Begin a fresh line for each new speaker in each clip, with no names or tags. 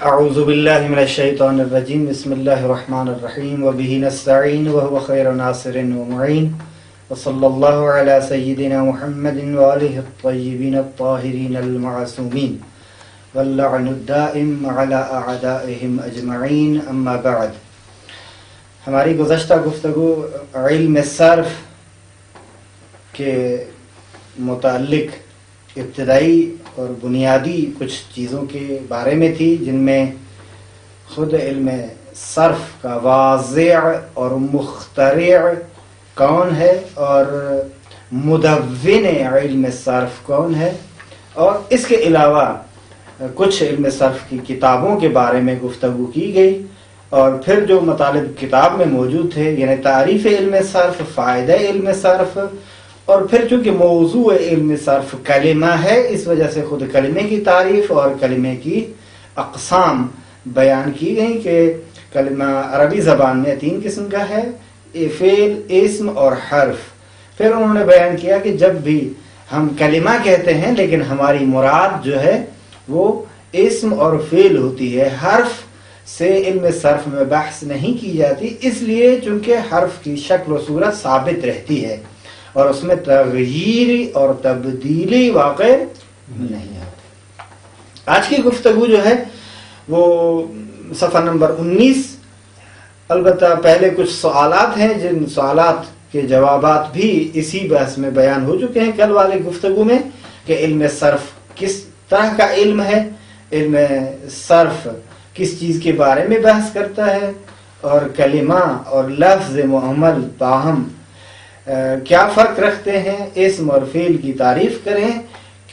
اعوذ باللہ من الشیطان الرجیم بسم اللہ الرحمن الرحیم وبہ نستعین وهو خیر ناصر ومعین وصلی اللہ علی سیدنا محمد وآلہ الطیبین الطاہرین المعصومین واللعن الدائم علی اعدائهم اجمعین اما بعد. ہماری گزشتہ گفتگو علم صرف کے متعلق ابتدائی اور بنیادی کچھ چیزوں کے بارے میں تھی، جن میں خود علم صرف کا واضع اور مخترع کون ہے اور مدون علم صرف کون ہے، اور اس کے علاوہ کچھ علم صرف کی کتابوں کے بارے میں گفتگو کی گئی، اور پھر جو مطالب کتاب میں موجود تھے یعنی تعریف علم صرف، فائدہ علم صرف، اور پھر چونکہ موضوع علم صرف کلمہ ہے اس وجہ سے خود کلمے کی تعریف اور کلمے کی اقسام بیان کی گئی کہ کلمہ عربی زبان میں 3 قسم کا ہے، فعل، اسم اور حرف. پھر انہوں نے بیان کیا کہ جب بھی ہم کلمہ کہتے ہیں لیکن ہماری مراد جو ہے وہ اسم اور فعل ہوتی ہے، حرف سے علم صرف میں بحث نہیں کی جاتی، اس لیے چونکہ حرف کی شکل و صورت ثابت رہتی ہے اور اس میں تغییر اور تبدیلی واقع نہیں آتی. آج کی گفتگو جو ہے وہ صفحہ نمبر 19. البتہ پہلے کچھ سوالات ہیں جن سوالات کے جوابات بھی اسی بحث میں بیان ہو چکے ہیں کل والے گفتگو میں، کہ علم صرف کس طرح کا علم ہے، علم صرف کس چیز کے بارے میں بحث کرتا ہے، اور کلمہ اور لفظ معمل باہم کیا فرق رکھتے ہیں، اسم اور فعل کی تعریف کریں،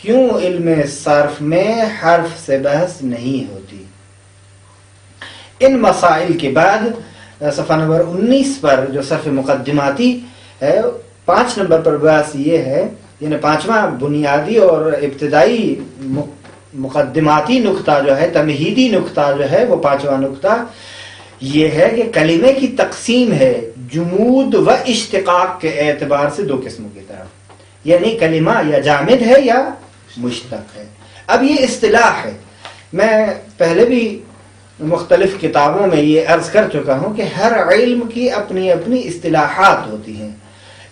کیوں علم صرف میں حرف سے بحث نہیں ہوتی. ان مسائل کے بعد صفحہ نمبر 19 پر جو صرف مقدماتی ہے، 5 نمبر پر بحث یہ ہے، یعنی 5واں بنیادی اور ابتدائی مقدماتی نقطہ جو ہے، تمہیدی نقطہ جو ہے، وہ 5واں نقطہ یہ ہے کہ کلمے کی تقسیم ہے جمود و اشتقاق کے اعتبار سے 2 قسموں کی طرف، یعنی کلمہ یا جامد ہے یا مشتق ہے. اب یہ اصطلاح ہے، میں پہلے بھی مختلف کتابوں میں یہ عرض کر چکا ہوں کہ ہر علم کی اپنی اپنی اصطلاحات ہوتی ہیں،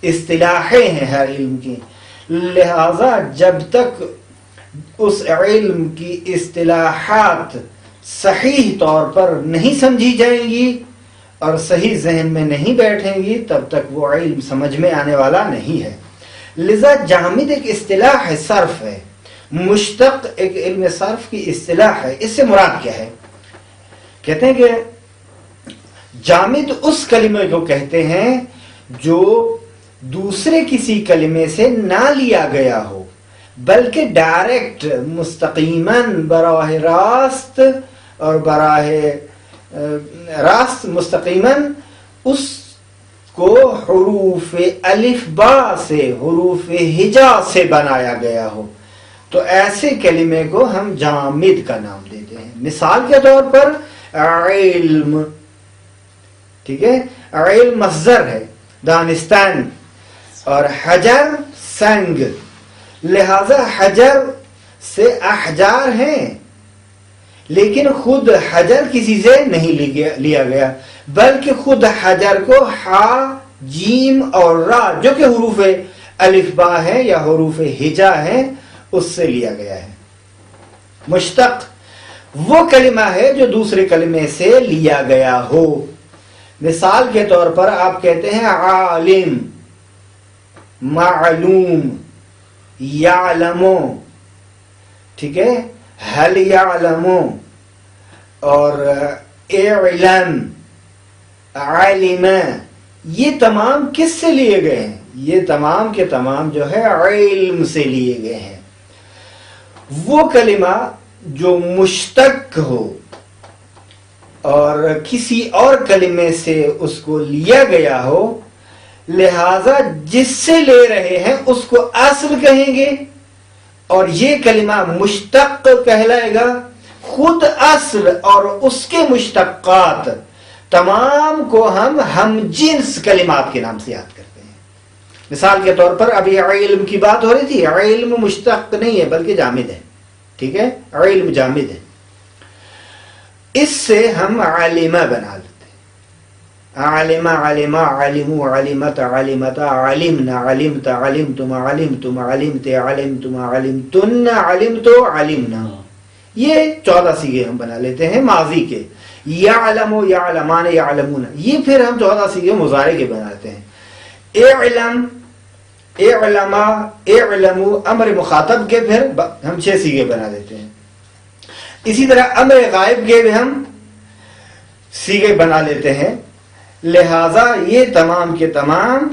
اصطلاحیں ہیں ہر علم کی، لہذا جب تک اس علم کی اصطلاحات صحیح طور پر نہیں سمجھی جائیں گی اور صحیح ذہن میں نہیں بیٹھیں گی تب تک وہ علم سمجھ میں آنے والا نہیں ہے. لذا جامد ایک اصطلاح ہے، صرف ہے، مشتق ایک علم صرف کی اصطلاح ہے. اس سے مراد کیا ہے؟ کہتے ہیں کہ جامد اس کلمے کو کہتے ہیں جو دوسرے کسی کلمے سے نہ لیا گیا ہو بلکہ ڈائریکٹ مستقیماً براہ راست اور براہ راست مستقیماً اس کو حروف الف با سے، حروف ہجا سے بنایا گیا ہو، تو ایسے کلمے کو ہم جامد کا نام دیتے ہیں. مثال کے طور پر علم، ٹھیک ہے، علم مصدر ہے، دانستان، اور حجر سنگ، لہذا حجر سے احجار ہیں لیکن خود حجر کسی سے نہیں لیا گیا بلکہ خود حجر کو حا، جیم اور را جو کہ حروف الف با ہیں یا حروف ہجا ہیں اس سے لیا گیا ہے. مشتق وہ کلمہ ہے جو دوسرے کلمے سے لیا گیا ہو. مثال کے طور پر آپ کہتے ہیں عالم، معلوم، یعلمو، ٹھیک ہے، حل یعلمو، اور اعلم، علم، یہ تمام کس سے لیے گئے ہیں؟ یہ تمام کے تمام جو ہے علم سے لیے گئے ہیں. وہ کلمہ جو مشتق ہو اور کسی اور کلمے سے اس کو لیا گیا ہو، لہذا جس سے لے رہے ہیں اس کو اصل کہیں گے اور یہ کلمہ مشتق کہلائے گا. خود اصل اور اس کے مشتقات تمام کو ہم جنس کلمات کے نام سے یاد کرتے ہیں. مثال کے طور پر ابھی علم کی بات ہو رہی تھی، علم مشتق نہیں ہے بلکہ جامد ہے، ٹھیک ہے، علم جامد ہے. اس سے ہم علمہ بنا لیتے ہیں. علمہ، علمہ، علمو، علمت، علمتا، علمنا، علمت، علمتم، علمتم، علمت، علمتم، علمتن، علمتو، علمنا. یہ 14 صیغے ہم بنا لیتے ہیں ماضی کے. یعلم، یعلمان، یعلمون، یہ پھر ہم 14 صیغے مضارع کے بناتے ہیں. اعلم، اعلما، اعلمو، امر مخاطب کے پھر ہم 6 صیغے بنا دیتے ہیں. اسی طرح امر غائب کے بھی ہم صیغے بنا لیتے ہیں. لہذا یہ تمام کے تمام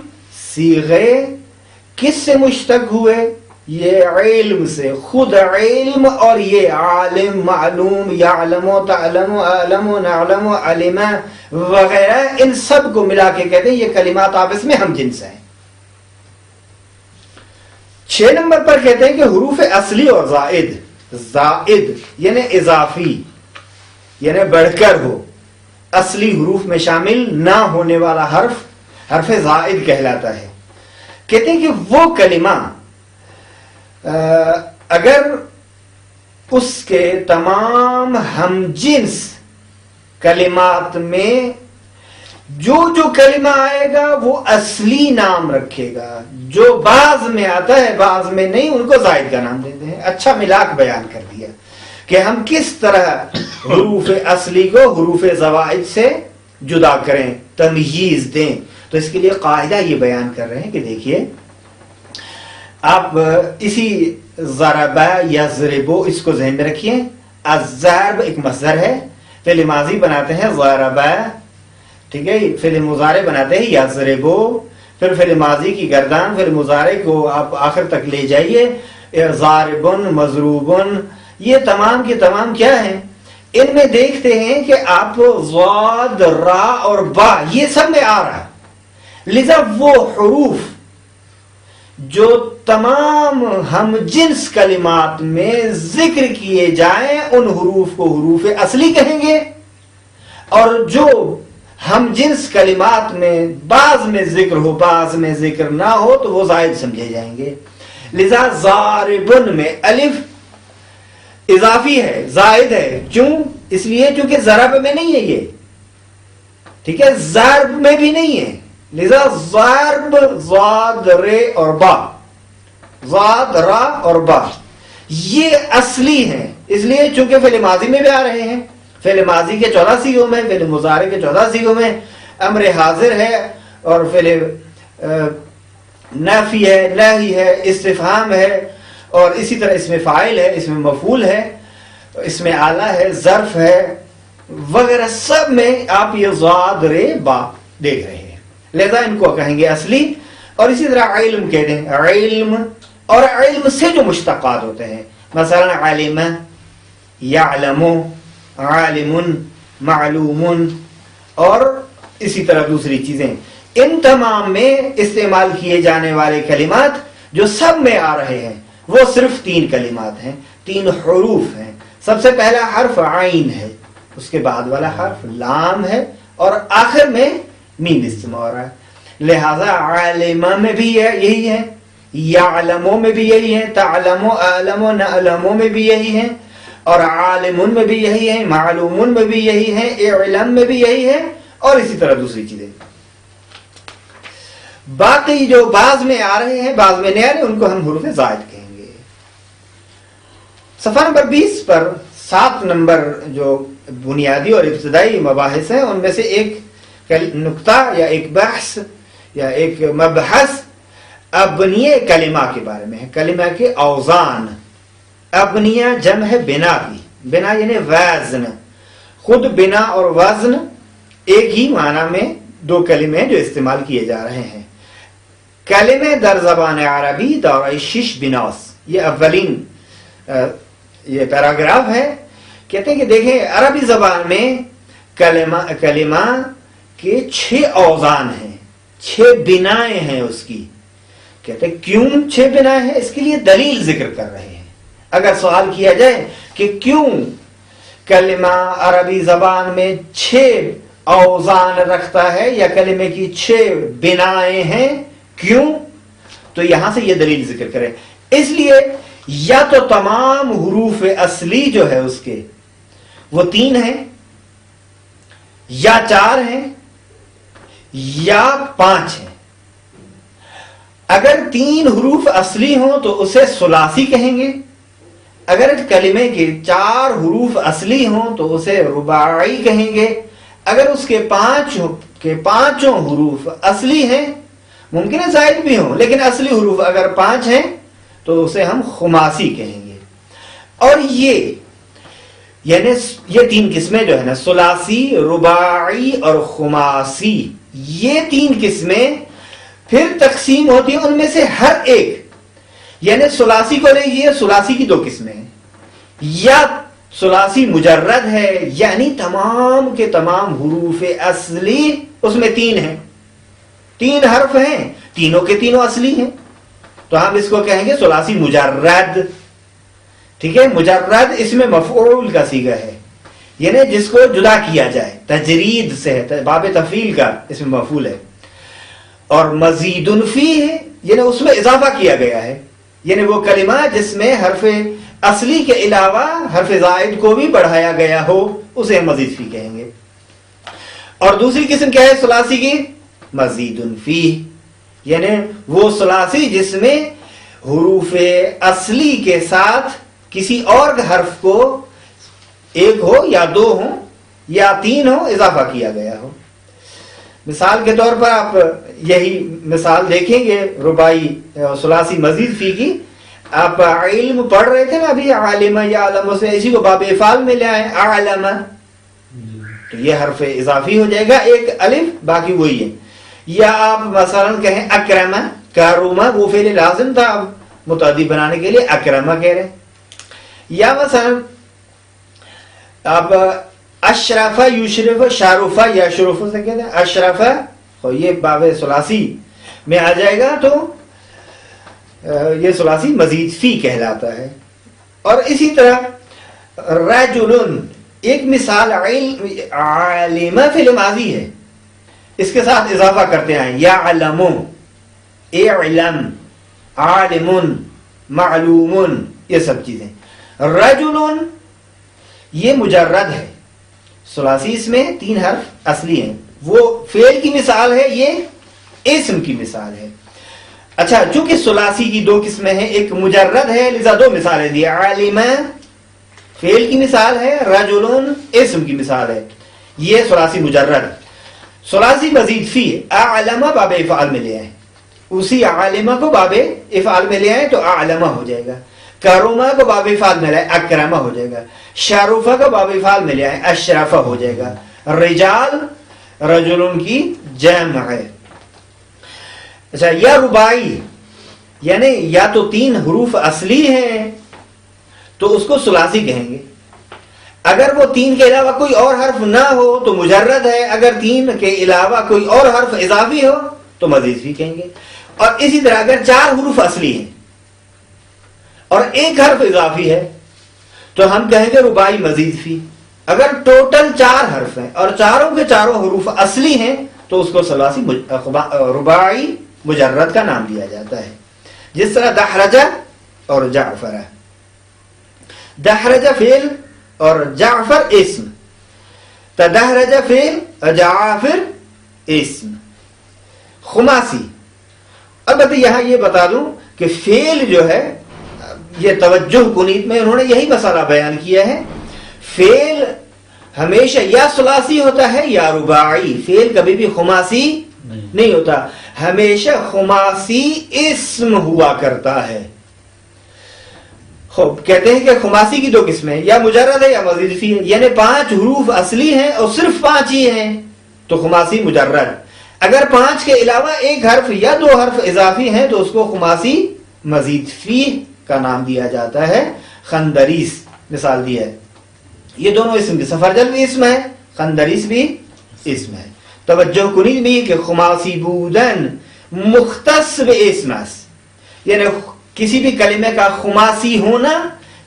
صیغے کس سے مشتق ہوئے؟ یہ علم سے. خود علم اور یہ عالم، معلوم، یعلم، تعلم، علم، نعلم، علم وغیرہ، ان سب کو ملا کے کہتے ہیں یہ کلمات آپس میں ہم جنس ہیں. 6 نمبر پر کہتے ہیں کہ حروف اصلی اور زائد. زائد یعنی اضافی، یعنی بڑھ کر ہو. اصلی حروف میں شامل نہ ہونے والا حرف حرف زائد کہلاتا ہے. کہتے ہیں کہ وہ کلمہ اگر اس کے تمام ہم جنس کلمات میں جو کلمہ آئے گا وہ اصلی نام رکھے گا. جو بعض میں آتا ہے بعض میں نہیں، ان کو زائد کا نام دیتے ہیں. اچھا ملاک بیان کر دیا کہ ہم کس طرح حروف اصلی کو حروف زوائد سے جدا کریں، تمییز دیں. تو اس کے لیے قاعدہ یہ بیان کر رہے ہیں کہ دیکھیے آپ اسی ضرب یضرب اس کو ذہن میں رکھیے. الضرب ایک مصدر ہے، فعل ماضی بناتے ہیں ضرب، ٹھیک ہے. فعل مضارع بناتے ہیں یضرب، پھر فعل ماضی کی گردان فعل مضارع کو آپ آخر تک لے جائیے. ضارب، مضروب، یہ تمام کے تمام کیا ہیں؟ ان میں دیکھتے ہیں کہ آپ ضاد، را اور با یہ سب میں آ رہا. لذا وہ حروف جو تمام ہم جنس کلمات میں ذکر کیے جائیں ان حروف کو حروف اصلی کہیں گے، اور جو ہم جنس کلمات میں بعض میں ذکر ہو بعض میں ذکر نہ ہو تو وہ زائد سمجھے جائیں گے. لذا ضاربن میں الف اضافی ہے، زائد ہے. کیوں؟ اس لیے چونکہ ضرب میں نہیں ہے یہ، ٹھیک ہے، ضرب میں بھی نہیں ہے. لذا ضرب ضاد رے اور با، ضاد را اور با یہ اصلی ہیں. اس لیے چونکہ فعل ماضی میں بھی آ رہے ہیں، فعل ماضی کے 14 صیغوں میں، فعل مضارع کے 14 صیغوں میں، امر حاضر ہے اور فعل نافی ہے، نہی ہے، استفہام ہے، اور اسی طرح اس میں فاعل ہے، اس میں مفعول ہے، اس میں آلہ ہے، ظرف ہے وغیرہ، سب میں آپ یہ ضاد رے با دیکھ رہے ہیں. لہذا ان کو کہیں گے اصلی. اور اسی طرح علم کہتے ہیں، علم اور علم سے جو مشتقات ہوتے ہیں، مثلا علم، یعلم، عالم، معلوم، اور اسی طرح دوسری چیزیں. ان تمام میں استعمال کیے جانے والے کلمات جو سب میں آ رہے ہیں وہ صرف 3 کلمات ہیں، 3 حروف ہیں. سب سے پہلا حرف عین ہے، اس کے بعد والا حرف لام ہے، اور آخر میں میم استعمال ہو رہا ہے. لہذا عالمہ میں بھی یہی ہے، یعلموں میں بھی یہی ہے، تعلم، عالم، نعلموں میں بھی یہی ہے، اور عالمون میں بھی یہی ہے، معلومون میں بھی یہی ہے، اعلم میں بھی یہی ہے، اور اسی طرح دوسری چیزیں. باقی جو بعض میں آ رہے ہیں بعض میں نہیں آ رہے ان کو ہم حروف زائد کہیں گے. صفحہ نمبر 20 پر 7 نمبر جو بنیادی اور ابتدائی مباحث ہیں ان میں سے ایک نقطہ یا ایک بحث یا ایک مبحث ابنیہ کلمہ کے بارے میں ہے. کلمہ کے اوزان. ابنیہ جمع ہے بنا کی، بنا یعنی وزن. خود بنا اور وزن ایک ہی معنی میں 2 کلمے ہیں جو استعمال کیے جا رہے ہیں. کلمے در زبان عربی دارای 6 بناس. یہ اولین یہ پیراگراف ہے. کہتے ہیں کہ دیکھیں عربی زبان میں کلمہ کے 6 اوزان ہیں، 6 بنائیں ہیں اس کی. کہتے ہیں کیوں 6 بنائیں ہیں؟ اس کے لیے دلیل ذکر کر رہے ہیں. اگر سوال کیا جائے کہ کیوں کلمہ عربی زبان میں 6 اوزان رکھتا ہے یا کلمے کی 6 بنائیں ہیں، کیوں؟ تو یہاں سے یہ دلیل ذکر کریں. اس لیے یا تو تمام حروف اصلی جو ہے اس کے وہ 3 ہیں، یا 4 ہیں یا 5 ہیں. اگر 3 حروف اصلی ہوں تو اسے ثلاثی کہیں گے. اگر کلمے کے 4 حروف اصلی ہوں تو اسے رباعی کہیں گے. اگر اس کے 5 حروف اصلی ہیں، ممکن ہے زائد بھی ہوں لیکن اصلی حروف اگر 5 ہیں تو اسے ہم خماسی کہیں گے. اور یعنی یہ 3 قسمیں جو ہے نا، ثلاثی، رباعی اور خماسی، یہ 3 قسمیں پھر تقسیم ہوتی ہیں ان میں سے ہر ایک. یعنی ثلاثی کو لیجیے، ثلاثی کی 2 قسمیں ہیں. یا ثلاثی مجرد ہے، یعنی تمام کے تمام حروف اصلی اس میں 3 ہیں، 3 حرف ہیں، تینوں کے تینوں اصلی ہیں، تو ہم اس کو کہیں گے ثلاثی مجرد. ٹھیک ہے، مجرد اس میں مفعول کا صیغہ ہے، یعنی جس کو جدا کیا جائے، تجرید سے ہے، باب تفعیل کا اس میں مفعول ہے. اور مزید فی ہے، یعنی اس میں اضافہ کیا گیا ہے، یعنی وہ کلمہ جس میں حرف اصلی کے علاوہ حرف زائد کو بھی بڑھایا گیا ہو اسے ہم مزید فی کہیں گے. اور دوسری قسم کیا ہے ثلاثی کی؟ مزید فی، یعنی وہ ثلاثی جس میں حروف اصلی کے ساتھ کسی اور حرف کو 1 ہو یا 2 ہو یا 3 ہو اضافہ کیا گیا ہو. مثال کے طور پر آپ یہی مثال دیکھیں گے رباعی ثلاثی مزید فی کی. آپ علم پڑھ رہے تھے نا ابھی، عالم یا علم سے اسی کو باب افعال میں لے آئے، اعلم، تو یہ حرف اضافی ہو جائے گا، 1 الف باقی وہی ہے. یا آپ مثلا کہیں اکرم، کاروما وہ فعل لازم تھا، متعدی بنانے کے لیے اکرم کہہ رہے. یا مثلا آپ اشرف یشرف، شارف یا شرف سے کہتے ہیں اشرف، یہ باب ثلاثی میں آ جائے گا تو یہ ثلاثی مزید فی کہلاتا ہے. اور اسی طرح رجل، ایک مثال عالم فعل ماضی ہے، اس کے ساتھ اضافہ کرتے ہیں یعلم، اعلم، عالم، معلوم، یہ سب چیزیں. رجل یہ مجرد ہے، ثلاثی اس میں 3 حرف اصلی ہیں، وہ فعل کی مثال ہے، یہ اسم کی مثال ہے. اچھا، چونکہ ثلاثی کی 2 قسمیں ہیں، ایک مجرد ہے لذا 2 مثالیں دی، عالم فعل کی مثال ہے، رجل اسم کی مثال ہے، یہ ثلاثی مجرد. ثلاثی مزید فی، اعلم باب افعال میں لے آئیں، اسی عالمہ کو باب افعال میں لے آئیں تو اعلمہ ہو جائے گا. کروما کو باب افعال میں لائے اکرمہ ہو جائے گا. شارفہ کو باب افعال میں لے آئے اشرفہ ہو جائے گا. رجال رجلن کی جمع ہے. اچھا، یا رباعی یعنی یا تو 3 حروف اصلی ہیں تو اس کو ثلاثی کہیں گے. اگر وہ 3 کے علاوہ کوئی اور حرف نہ ہو تو مجرد ہے، اگر 3 کے علاوہ کوئی اور حرف اضافی ہو تو مزید فی کہیں گے. اور اسی طرح اگر 4 حروف اصلی ہیں اور 1 حرف اضافی ہے تو ہم کہیں گے رباعی مزید فی. اگر ٹوٹل 4 حرف ہیں اور چاروں کے چاروں حروف اصلی ہیں تو اس کو ثلاثی رباعی مجرد کا نام دیا جاتا ہے. جس طرح دحرجہ اور جعفر، دحرجہ فعل اور جعفر اسم، تدحرجہ فعل، جعفر اسم. خماسی، البتہ یہاں یہ بتا دوں کہ فعل جو ہے، یہ توجہ کنیت میں انہوں نے یہی مسئلہ بیان کیا ہے، فعل ہمیشہ یا ثلاثی ہوتا ہے یا رباعی، فعل کبھی بھی خماسی نہیں ہوتا، ہمیشہ خماسی اسم ہوا کرتا ہے. خوب، کہتے ہیں کہ خماسی کی 2 قسمیں، یا مجرد ہے یا مزید فی ہے، یعنی 5 حروف اصلی ہیں اور صرف 5 ہی ہیں تو خماسی مجرد. اگر 5 کے علاوہ 1 حرف یا 2 حرف اضافی ہیں تو اس کو خماسی مزید فی کا نام دیا جاتا ہے. خندریس مثال دی ہے، یہ دونوں اسم کی، سفرجل بھی اسم ہے، خندریس بھی اسم ہے. توجہ کنید بھی کہ خماسی بودن مختص باسم است، یعنی کسی بھی کلمے کا خماسی ہونا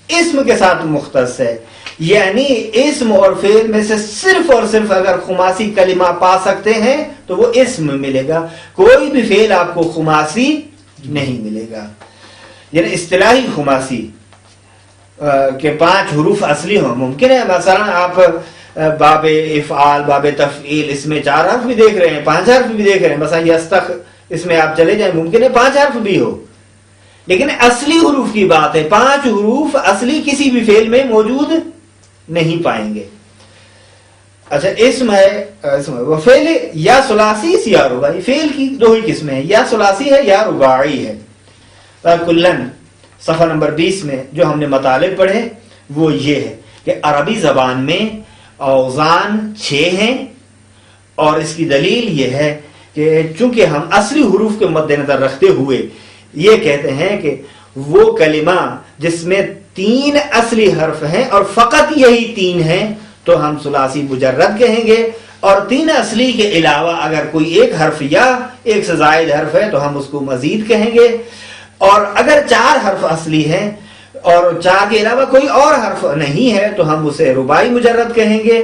اسم کے ساتھ مختص ہے، یعنی اسم اور فعل میں سے صرف اور صرف اگر خماسی کلمہ پا سکتے ہیں تو وہ اسم ملے گا، کوئی بھی فعل آپ کو خماسی نہیں ملے گا. یعنی اصطلاحی خماسی کہ 5 حروف اصلی ہوں. ممکن ہے مثلا آپ باب افعال، باب تفعیل، اس میں 4 حرف بھی دیکھ رہے ہیں، 5 حرف بھی دیکھ رہے ہیں، مثلا یستخ، اس میں آپ چلے جائیں ممکن ہے 5 حرف بھی ہو، لیکن اصلی حروف کی بات ہے 5 حروف اصلی کسی بھی فعل میں موجود نہیں پائیں گے۔ اچھا اسم ہے، وہ فعل یا ثلاثی یا رباعی، فعل کی 2 ہی قسمیں ہیں، یا ثلاثی ہے یا رباعی ہے۔ کلن صفحہ نمبر 20 میں جو ہم نے مطالب پڑھے وہ یہ ہے کہ عربی زبان میں اوزان 6 ہیں، اور اس کی دلیل یہ ہے کہ چونکہ ہم اصلی حروف کے مد نظر رکھتے ہوئے یہ کہتے ہیں کہ وہ کلمہ جس میں 3 اصلی حرف ہیں اور فقط یہی 3 ہیں تو ہم ثلاثی مجرد کہیں گے، اور 3 اصلی کے علاوہ اگر کوئی ایک حرف یا ایک سے زائد حرف ہے تو ہم اس کو مزید کہیں گے، اور اگر 4 حرف اصلی ہیں اور 4 کے علاوہ کوئی اور حرف نہیں ہے تو ہم اسے رباعی مجرد کہیں گے،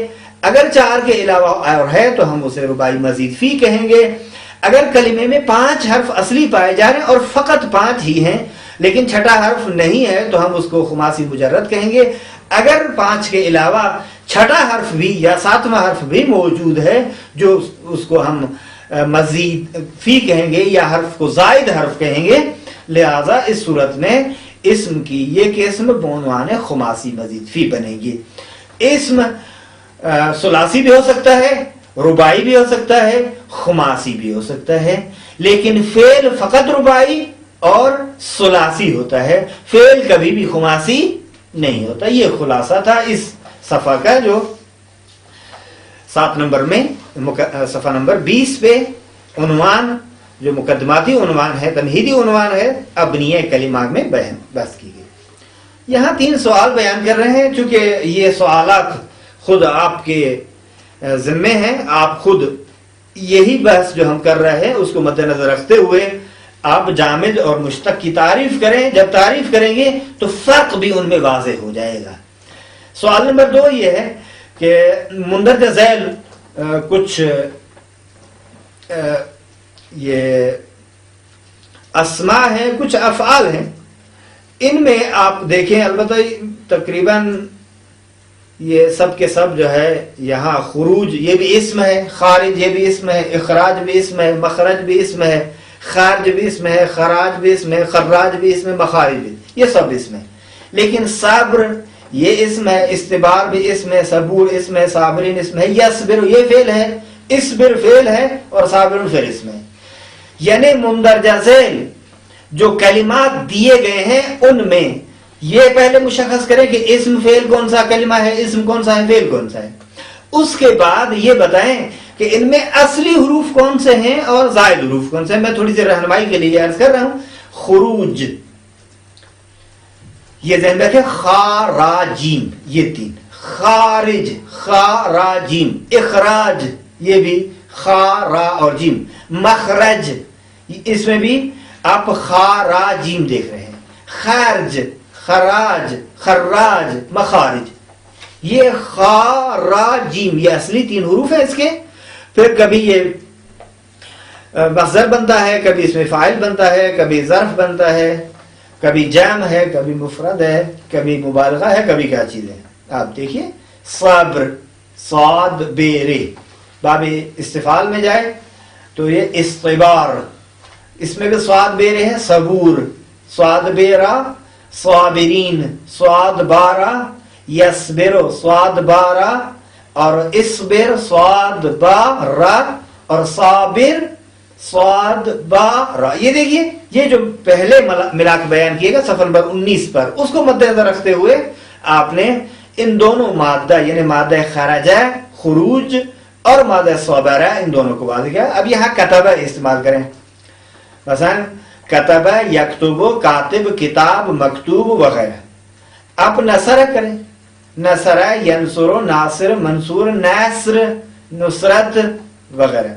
اگر 4 کے علاوہ اور ہے تو ہم اسے رباعی مزید فی کہیں گے۔ اگر کلمے میں 5 حرف اصلی پائے جا رہے ہیں اور فقط 5 ہی ہیں لیکن 6ٹھا حرف نہیں ہے تو ہم اس کو خماسی مجرد کہیں گے، اگر 5 کے علاوہ 6ٹھا حرف بھی یا 7واں حرف بھی موجود ہے جو اس کو ہم مزید فی کہیں گے یا حرف کو زائد حرف کہیں گے، لہذا اس صورت میں اسم کی یہ قسم بعنوان خماسی مزید فی بنے گی۔ اسم ثلاثی بھی ہو سکتا ہے، رباعی بھی ہو سکتا ہے، خماسی بھی ہو سکتا ہے، لیکن فعل فقط رباعی اور ثلاثی ہوتا ہے، فعل کبھی بھی خماسی نہیں ہوتا۔ یہ خلاصہ تھا اس صفحہ کا جو 7 نمبر میں صفحہ نمبر 20 پہ عنوان جو مقدماتی عنوان ہے، تمہیدی عنوان ہے، ابنیہ کلمات میں بحث کی گئی۔ یہاں 3 سوال بیان کر رہے ہیں، چونکہ یہ سوالات خود آپ کے ذمے ہیں، آپ خود یہی بحث جو ہم کر رہے ہیں اس کو مد نظر رکھتے ہوئے آپ جامد اور مشتق کی تعریف کریں، جب تعریف کریں گے تو فرق بھی ان میں واضح ہو جائے گا۔ سوال نمبر 2 یہ ہے کہ مندرجہ ذیل کچھ یہ اسماء ہیں، کچھ افعال ہیں، ان میں آپ دیکھیں البتہ تقریباً یہ سب کے سب جو ہے یہاں خروج یہ بھی اسم ہے، خارج یہ بھی اسم ہے، اخراج بھی اسم ہے، مخرج بھی اسم ہے، خارج بھی اسم ہے، خراج بھی اسم ہے، خراج بھی اسم ہے، مخارج بھی، یہ سب اسم ہے۔ لیکن صبر یہ اسم ہے، استبار بھی اسم ہے، صبور اسم ہے، صابرین اسم ہے، یصبر یہ فعل ہے، اسبر فعل ہے اور صابرون فعل اسم ہے۔ یعنی مندرجہ ذیل جو کلمات دیے گئے ہیں ان میں یہ پہلے مشخص کریں کہ اسم فعل کون سا کلمہ ہے، اسم کون سا ہے، فعل کون سا ہے، اس کے بعد یہ بتائیں کہ ان میں اصلی حروف کون سے ہیں اور زائد حروف کون سے ہیں۔ میں تھوڑی سی رہنمائی کے لیے عرض کر رہا ہوں۔ خروج یہ ذہن میں رکھیں، خا را جیم یہ 3، خارج خا را جیم، اخراج یہ بھی خا را اور جیم، مخرج اس میں بھی آپ خا را جیم دیکھ رہے ہیں، خارج خراج خراج مخارج، یہ خا را جیم یہ اصلی 3 حروف ہیں اس کے۔ پھر کبھی یہ مصدر بنتا ہے، کبھی اس میں فاعل بنتا ہے، کبھی ظرف بنتا ہے، کبھی جمع ہے، کبھی مفرد ہے، کبھی مبالغہ ہے، کبھی کیا چیز ہے۔ آپ دیکھیے صبر صاد بیرے، باب استفعال میں جائے تو یہ استبار، اس میں بھی صاد بیرے ہے، صبور صاد بیرا، صابرین صاد بارا، یصبر صاد بارا اور اصبر صاد بارا اور صابر صاد بارا۔ یہ دیکھیے یہ جو پہلے ملا کے بیان کیے گا صفحہ نمبر 19 پر، اس کو مد نظر رکھتے ہوئے آپ نے ان دونوں مادہ یعنی مادہ خرجہ خروج اور مادہ صبرہ ان دونوں کو واضح کیا۔ اب یہاں کتبہ استعمال کریں، مثلا کتبہ یکتب، کاتب کتاب، مکتوب وغیرہ۔ آپ نصر کریں، نصر ینصر، ناصر منصور، نصر نصرت وغیرہ۔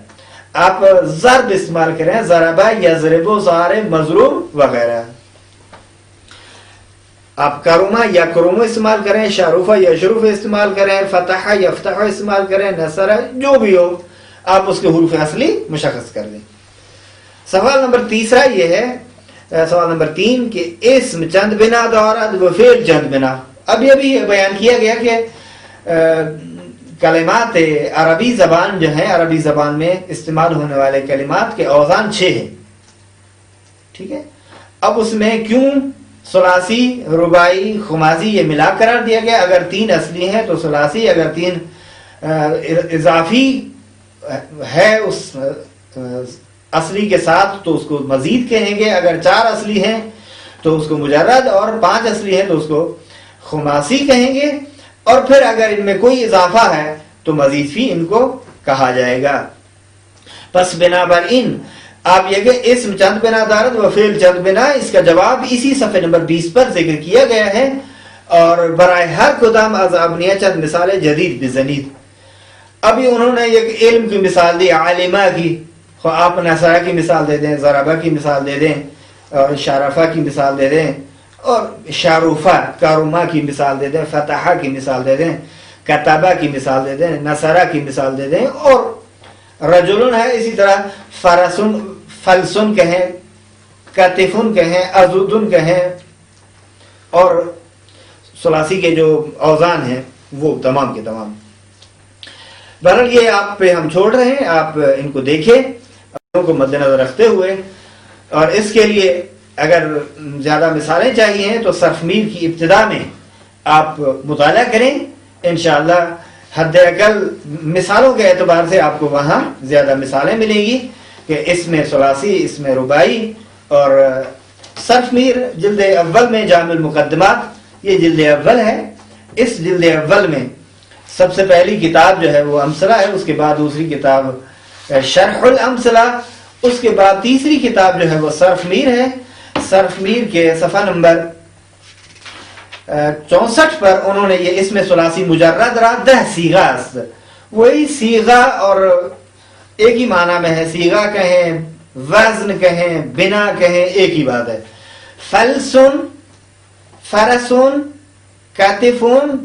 آپ ضرب استعمال کریں، ضرب یضرب، ضارب مضروب وغیرہ۔ آپ کرما یکرم استعمال کریں، شرف یشرف استعمال کریں، فتح یفتح استعمال کریں، نصر جو بھی ہو آپ اس کے حروف اصلی مشخص کر دیں۔ سوال نمبر 3 یہ ہے، سوال نمبر 3 کہ اسم چند بنا دورت و فعل چند بنا۔ اب یہ بھی بیان کیا گیا کہ کلمات عربی زبان جو ہے، عربی زبان میں استعمال ہونے والے کلمات کے اوزان 6 ہیں، ٹھیک ہے. اب اس میں کیوں ثلاثی، رباعی، خماسی یہ ملا قرار دیا گیا؟ اگر 3 اصلی ہیں تو ثلاثی، اگر 3 اضافی ہے اس اصلی کے ساتھ تو اس کو مزید کہیں گے، اگر 4 اصلی ہیں تو اس کو مجرد، اور 5 اصلی ہیں تو اس کو خماسی کہیں گے، اور پھر اگر ان میں کوئی اضافہ ہے تو مزید فی ان کو کہا جائے گا. پس بنا بر ان آپ یہ کہ اسم چند بنا دارد و فعل چند بنا، اس کا جواب اسی صفحے نمبر 20 پر ذکر کیا گیا ہے. اور برائے ہر کدام از ابنیہ چند مثالیں جدید بزنید. ابھی انہوں نے ایک علم کی مثال دی، عالمہ کی، آپ نصرہ کی مثال دے دیں، ضربہ کی مثال دے دیں، اور شارفہ کی مثال دے دیں، اور شاروفہ کارومہ کی مثال دے دیں، فتحہ کی مثال دے دیں، کتبہ کی مثال دے دیں، نصرہ کی مثال دے دیں، اور رجلن ہے اسی طرح فرسن، فلسن کہیں، کتفن کہیں، ازودن کہیں، اور ثلاثی کے جو اوزان ہیں وہ تمام کے تمام. بہرحال یہ آپ پہ ہم چھوڑ رہے ہیں، آپ ان کو دیکھیں کو مد نظر رکھتے ہوئے. اور اس کے لیے اگر زیادہ مثالیں چاہیے تو صرف میر کی ابتدا میں آپ مطالعہ کریں، انشاءاللہ حد اقل مثالوں کے اعتبار سے آپ کو وہاں زیادہ مثالیں ملیں گی کہ اس میں ثلاثی، اس میں رباعی. اور صرف میر جلد اول میں جامع المقدمات، یہ جلد اول ہے. اس جلد اول میں سب سے پہلی کتاب جو ہے وہ امثلہ ہے، اس کے بعد دوسری کتاب شرح الامثلہ، اس کے بعد تیسری کتاب جو ہے وہ صرف میر ہے. صرف میر کے صفحہ نمبر 64 پر انہوں نے یہ اسم ثلاثی مجرد را 10 صیغہ است. وہی صیغہ اور ایک ہی معنی میں ہے، صیغہ کہیں، وزن کہیں، بنا کہیں، ایک ہی بات ہے. فلسن، فرسن، کتفن،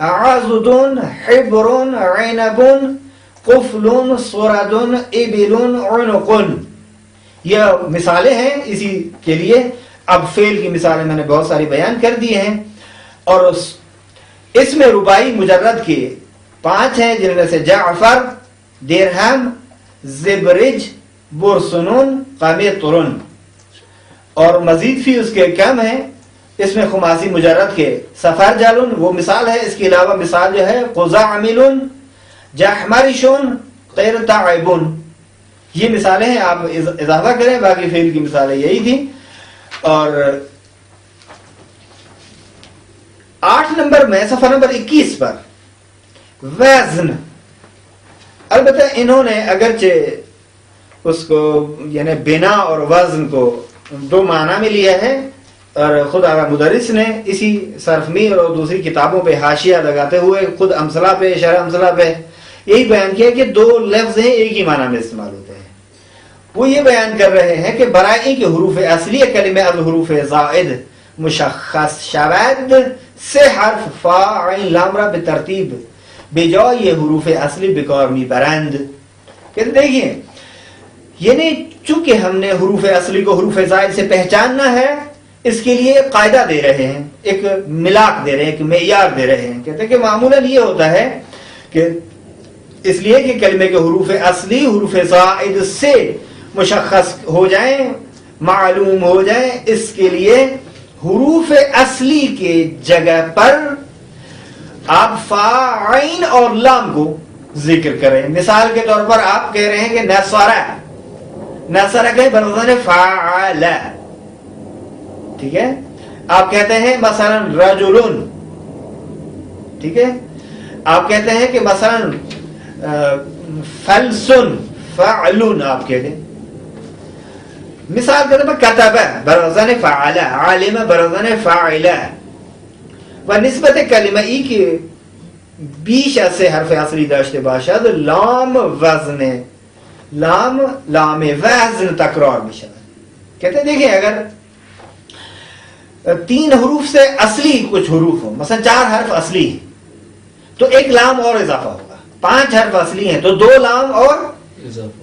عضدن، حبرن، عنبن، قفلن، سردن، ابلن، عنقن. یہ مثالیں ہیں اسی کے لیے. اب فعل کی مثالیں میں نے بہت ساری بیان کر دی ہیں. اور اس میں رباعی مجرد کے 5 ہیں، جن میں سے جعفر، درہم، زبرج، برسنون، قمیطرن. اور مزید فی اس کے کم ہیں. اس میں خماسی مجرد کے سفرجلن وہ مثال ہے. اس کے علاوہ مثال جو ہے قزعملن، جحمرشن، قرطعبن. یہ مثالیں ہیں، آپ اضافہ کریں، باقی فعل کی مثالیں یہی تھی. اور 8 نمبر میں صفحہ نمبر 21 پر وزن. البتہ انہوں نے اگرچہ اس کو یعنی بنا اور وزن کو 2 معنی میں لیا ہے، اور خود آغا مدرس نے اسی صرف میر اور دوسری کتابوں پہ حاشیہ لگاتے ہوئے خود امثلہ پہ، شرح امثلہ پہ یہی بیان کیا کہ 2 لفظ ہیں ایک ہی معنی میں استعمال ہوتے ہیں. وہ یہ بیان کر رہے ہیں کہ برائے کہ حروف اصلی کلمہ از حروف زائد مشخص شود سے حرف فا عین لام را به ترتیب بجائے یہ حروف اصلی بکار می برند. کہتے دیکھیں، یعنی چونکہ ہم نے حروف اصلی کو حروف زائد سے پہچاننا ہے، اس کے لیے ایک قاعدہ دے رہے ہیں، ایک ملاک دے رہے ہیں، ایک معیار دے رہے ہیں. کہتے ہیں کہ معمولاً یہ ہوتا ہے کہ اس لیے کہ کلمے کے حروف اصلی حروف زائد سے مشخص ہو جائیں، معلوم ہو جائیں، اس کے لیے حروف اصلی کے جگہ پر آپ فا، عین اور لام کو ذکر کریں. مثال کے طور پر آپ کہہ رہے ہیں کہ نصرہ، نصرہ کہیں بنظر فعل، ٹھیک ہے. آپ کہتے ہیں مثلا رجلن، ٹھیک ہے. آپ کہتے ہیں کہ مثلا فلسن، فعلن آپ کہتے ہیں. مثال کے طور پر کتبہ بروزن فعلہ، عالمہ بروزن فاعلہ. و نسبت کلمہ ای کے بیش از سے حرف اصلی داشته باشد لام وزن، لام وزن تکرار می شود. کہتے ہیں دیکھیں اگر 3 حروف سے اصلی کچھ حروف ہوں، مثلا 4 حرف اصلی تو ایک لام اور اضافہ ہوگا. 5 حرف اصلی ہیں تو 2 لام اور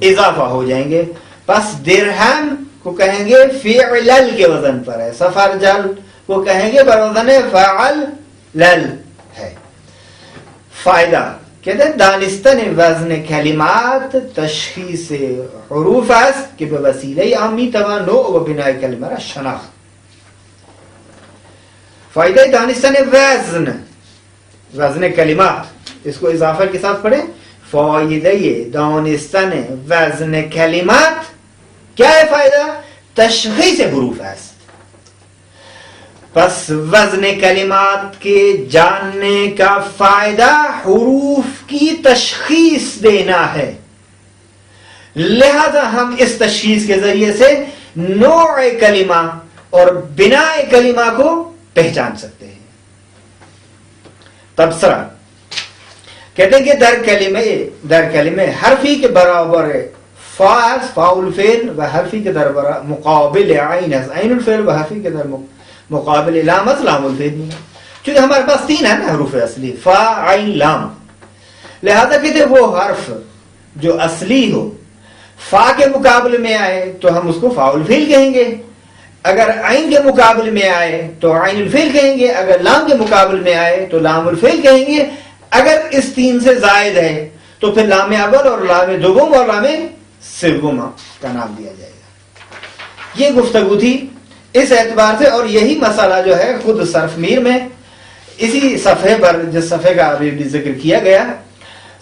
اضافہ ہو جائیں گے. پس درہم کو کہیں گے فعلل کے وزن پر ہے، سفرجل کو کہیں گے بر وزن فعل لل ہے. فائدہ، کہتے ہیں دانستن وزن کلمات تشخیص حروف است که به وسیله عامی توان نوع و بنای کلمه را شناخت. فائدہ دانستن وزن کلمات، اس کو اضافہ کے ساتھ پڑھیں. فائدہ دانستن وزن کلمات کیا ہے فائدہ؟ تشخیص حروف است. پس وزن کلمات کے جاننے کا فائدہ حروف کی تشخیص دینا ہے. لہذا ہم اس تشخیص کے ذریعے سے نوع کلمہ اور بناء کلمہ کو پہچان سکتے ہیں. تبصرہ کہتے ہیں کہ در کلمے حرفی کے برابر فاء الفعل و حرفی کے در مقابل عین الفعل و حرفی کے در مقابل لام لام الفعل. چونکہ ہمارے پاس تین ہے نا حروف اصلی، فا عین لام، لہذا کہتے ہیں وہ حرف جو اصلی ہو فا کے مقابلے میں آئے تو ہم اس کو فاء الفعل کہیں گے، اگر عین کے مقابلے میں آئے تو عین الفعل کہیں گے، اگر لام کے مقابلے میں آئے تو لام الفعل کہیں گے. اگر اس تین سے زائد ہے تو پھر لام اول اور لام دوم اور لام سوم کا نام دیا جائے گا. یہ گفتگو تھی اس اعتبار سے، اور یہی مسئلہ جو ہے خود صرف میر میں اسی صفحے پر، جس صفحے کا ابھی بھی ذکر کیا گیا،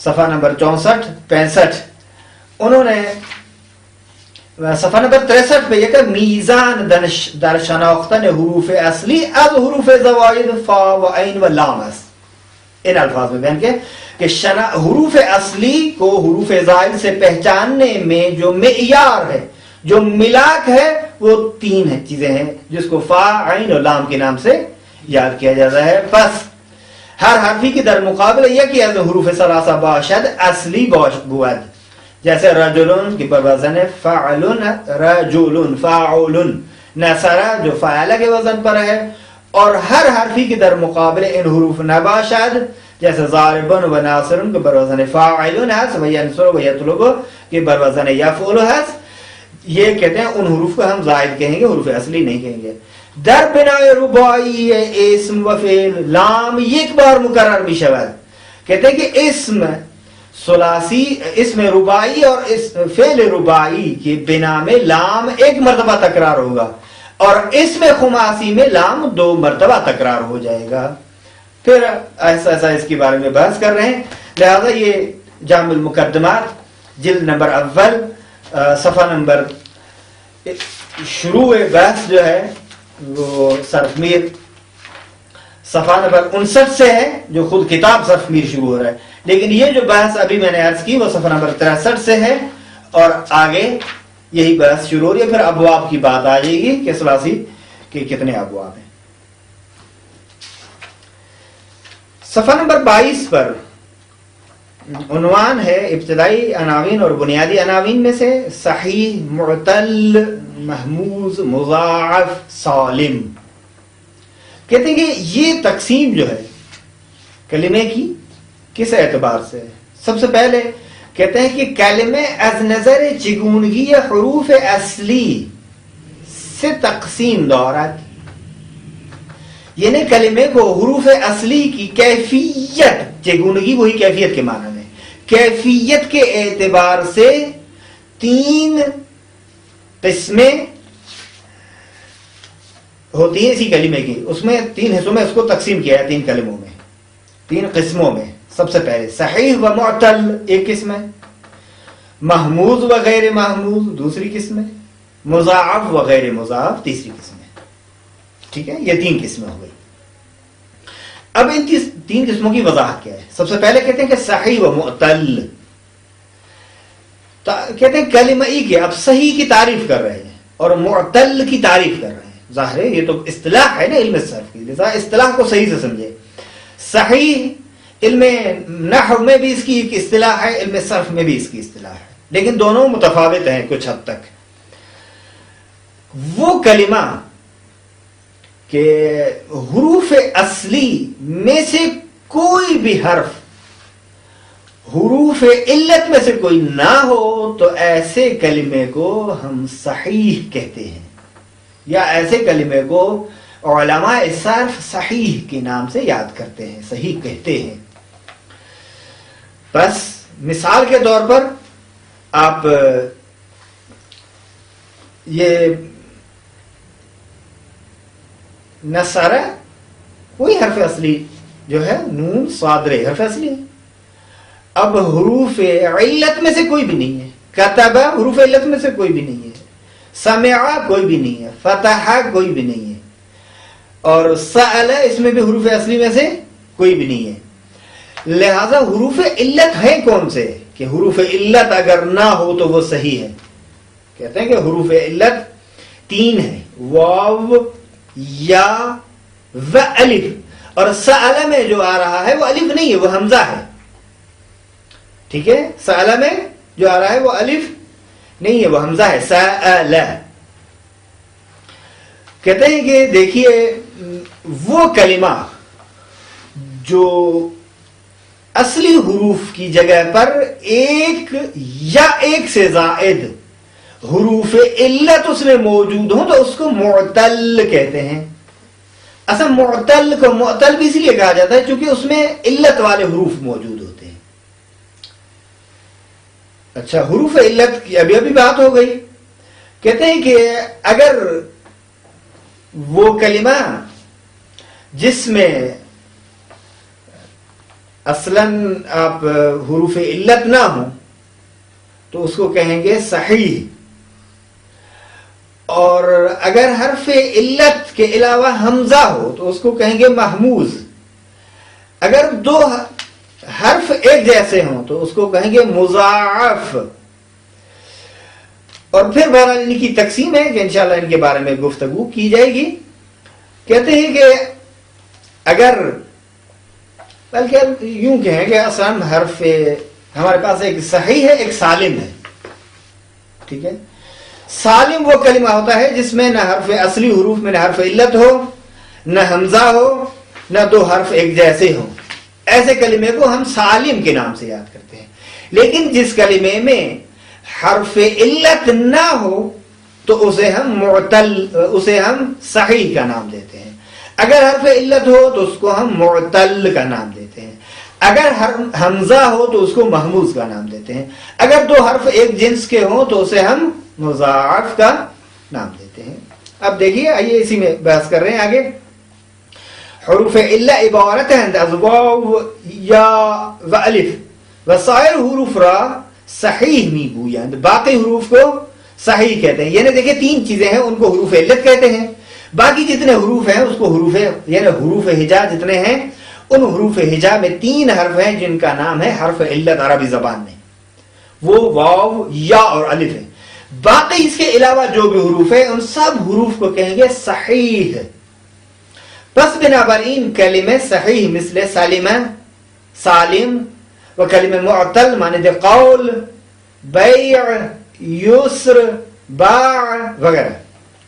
صفحہ نمبر 64-65، انہوں نے صفحہ نمبر 63 پہ یہ کہ میزان در شناختن حروف اصلی از حروف زوائد فا و عین و لام است. ان الفاظ میں بیان کہ حروف اصلی کو حروف زائد سے پہچاننے میں جو معیار ہے، جو ملاک ہے، وہ تین چیزیں ہیں جس کو فا عین اور لام کے نام سے یاد کیا جاتا ہے. بس ہر حرفی کی در مقابل یہ کہ از حروف ثلاثہ باشد اصلی بود، جیسے رجلن کی پر وزن فعلن، رجلن فاعلن، نصرہ جو فاعلہ کے وزن پر ہے، اور ہر حرفی کی در مقابل ان حروف نباشد جیسے ضاربن و ناصرن کے بر وزن فاعلن ہے، و ینصر و یطلب کے بر وزن یفعل ہے. یہ کہتے ہیں ان حروف کو ہم زائد کہیں گے، حروف اصلی نہیں کہیں گے. در بناء رباعی اسم و فعل لام یک بار مکرر بھی شود. کہتے ہیں کہ اسم ثلاثی، اسم رباعی اور فعل رباعی کی بنا میں لام ایک مرتبہ تکرار ہوگا، اور اسم خماسی میں لام 2 مرتبہ تکرار ہو جائے گا. پھر ایسا اس کے بارے میں بحث کر رہے ہیں. لہذا یہ جامع المقدمات جلد نمبر اول صفحہ نمبر، شروع بحث جو ہے وہ صرف میر صفحہ نمبر 59 سے ہے، جو خود کتاب صرف میر شروع ہو رہا ہے. لیکن یہ جو بحث ابھی میں نے عرض کی وہ صفحہ نمبر 63 سے ہے، اور آگے یہی بحث شروع ہو رہی ہے. پھر ابواب کی بات آ جائے گی کہ ثلاثی کے کتنے ابواب ہیں. صفحہ نمبر 22 پر عنوان ہے ابتدائی عناوین اور بنیادی عناوین میں سے صحیح، معتل، محموز، مضاعف، سالم. کہتے ہیں کہ یہ تقسیم جو ہے کلمے کی کس اعتبار سے ہے؟ سب سے پہلے کہتے ہیں کہ کلمے از نظر چگونگی حروف اصلی سے تقسیم دارد، یعنی کلمے کو حروف اصلی کی کیفیت، چگونگی وہی کیفیت کے معنی میں، کیفیت کے اعتبار سے 3 قسمیں ہوتی ہیں اسی کلمے کی. اس میں 3 حصوں میں اس کو تقسیم کیا ہے، 3 کلموں میں، 3 قسموں میں. سب سے پہلے صحیح و معتل ایک قسم ہے، محموز و غیر محموز دوسری قسم ہے، مضاعف و غیر مضاعف تیسری قسم ہے. ٹھیک ہے، یہ 3 قسمیں ہو گئی. اب ان 3 قسموں کی وضاحت کیا ہے؟ سب سے پہلے کہتے ہیں کہ صحیح و معتل. کہتے ہیں کلمہ کی اب صحیح کی تعریف کر رہے ہیں اور معتل کی تعریف کر رہے ہیں. ظاہر ہے یہ تو اصطلاح ہے نا علم صرف کی، لذا اصطلاح کو صحیح سے سمجھے. صحیح علم نحو میں بھی اس کی ایک اصطلاح ہے، علم صرف میں بھی اس کی اصطلاح ہے، لیکن دونوں متفاوت ہیں کچھ حد تک. وہ کلمہ کہ حروف اصلی میں سے کوئی بھی حرف حروف علت میں سے کوئی نہ ہو تو ایسے کلمے کو ہم صحیح کہتے ہیں، یا ایسے کلمے کو علماء صرف صحیح کے نام سے یاد کرتے ہیں، صحیح کہتے ہیں. بس مثال کے طور پر آپ یہ نصر کوئی حرف اصلی جو ہے نون صاد ر حرف اصلی ہے. اب حروف علت میں سے کوئی بھی نہیں ہے. کتب حروف علت میں سے کوئی بھی نہیں ہے. سمع کوئی بھی نہیں ہے. فتح کوئی بھی نہیں ہے. اور سأل اس میں بھی حروف اصلی میں سے کوئی بھی نہیں ہے. لہذا حروف علت ہے کون سے کہ حروف علت اگر نہ ہو تو وہ صحیح ہے. کہتے ہیں کہ حروف علت 3 ہیں، واو، یا و الف. اور سأل میں جو آ رہا ہے وہ الف نہیں ہے، وہ حمزہ ہے. ٹھیک ہے، سأل میں جو آ رہا ہے وہ الف نہیں ہے، وہ حمزہ ہے. سأل کہتے ہیں کہ دیکھیے وہ کلمہ جو اصلی حروف کی جگہ پر ایک یا ایک سے زائد حروف علت اس میں موجود ہوں تو اس کو معتل کہتے ہیں. اصل معتل کو معتل بھی اس لیے کہا جاتا ہے چونکہ اس میں علت والے حروف موجود ہوتے ہیں. اچھا، حروف علت کی ابھی بات ہو گئی. کہتے ہیں کہ اگر وہ کلمہ جس میں اصلاً آپ حروف علت نہ ہوں تو اس کو کہیں گے صحیح. اور اگر حرف علت کے علاوہ حمزہ ہو تو اس کو کہیں گے محموز. اگر 2 حرف ایک جیسے ہوں تو اس کو کہیں گے مضاعف. اور پھر بہرحال ان کی تقسیم ہے کہ انشاءاللہ ان کے بارے میں گفتگو کی جائے گی. کہتے ہیں کہ اگر بلکہ یوں کہیں کہ اصلاً حرف ہمارے پاس ایک صحیح ہے، ایک سالم ہے. ٹھیک ہے، سالم وہ کلمہ ہوتا ہے جس میں نہ حرف اصلی حروف میں نہ حرف علت ہو، نہ حمزہ ہو، نہ 2 حرف ایک جیسے ہوں. ایسے کلمے کو ہم سالم کے نام سے یاد کرتے ہیں. لیکن جس کلمے میں حرف علت نہ ہو تو اسے ہم صحیح کا نام دیتے ہیں. اگر حرف علت ہو تو اس کو ہم معتل کا نام دیتے ہیں. اگر حمزہ ہو تو اس کو محموز کا نام دیتے ہیں. اگر 2 حرف ایک جنس کے ہوں تو اسے ہم مضاعف کا نام دیتے ہیں. اب دیکھیے، آئیے اسی میں بحث کر رہے ہیں آگے. حروف علت عبارت ہیں از واو یا و الف و سائر حروف را صحیح میگویند. باقی حروف کو صحیح کہتے ہیں. یعنی دیکھیں 3 چیزیں ہیں، ان کو حروف علت کہتے ہیں. باقی جتنے حروف ہیں اس کو یعنی حروف ہجا جتنے ہیں ان حروف ہجا میں 3 حرف ہیں جن کا نام ہے حرف علت عربی زبان میں. وہ واو، یا اور الف ہیں. باقی اس کے علاوہ جو بھی حروف ہیں ان سب حروف کو کہیں گے صحیح. پس بنابراین کلمہ صحیح مثل سالمہ، سالم، و کلمہ معتل مانند قول، بیع، یسر، باع وغیرہ.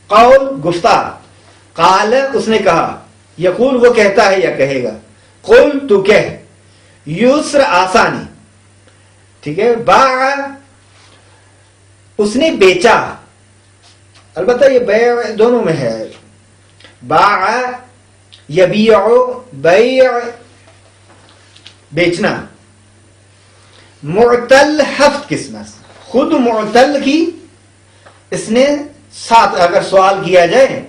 قول گفتار، قال اس نے کہا، یقول وہ کہتا ہے یا کہے گا، قل تو کہہ، یسر آسانی. ٹھیک ہے، باع اس نے بیچا. البتہ یہ بیع دونوں میں ہے. باع یبیع، بیع بیچنا. معتل 7 قسم. خود معتل کی اس نے 7. اگر سوال کیا جائے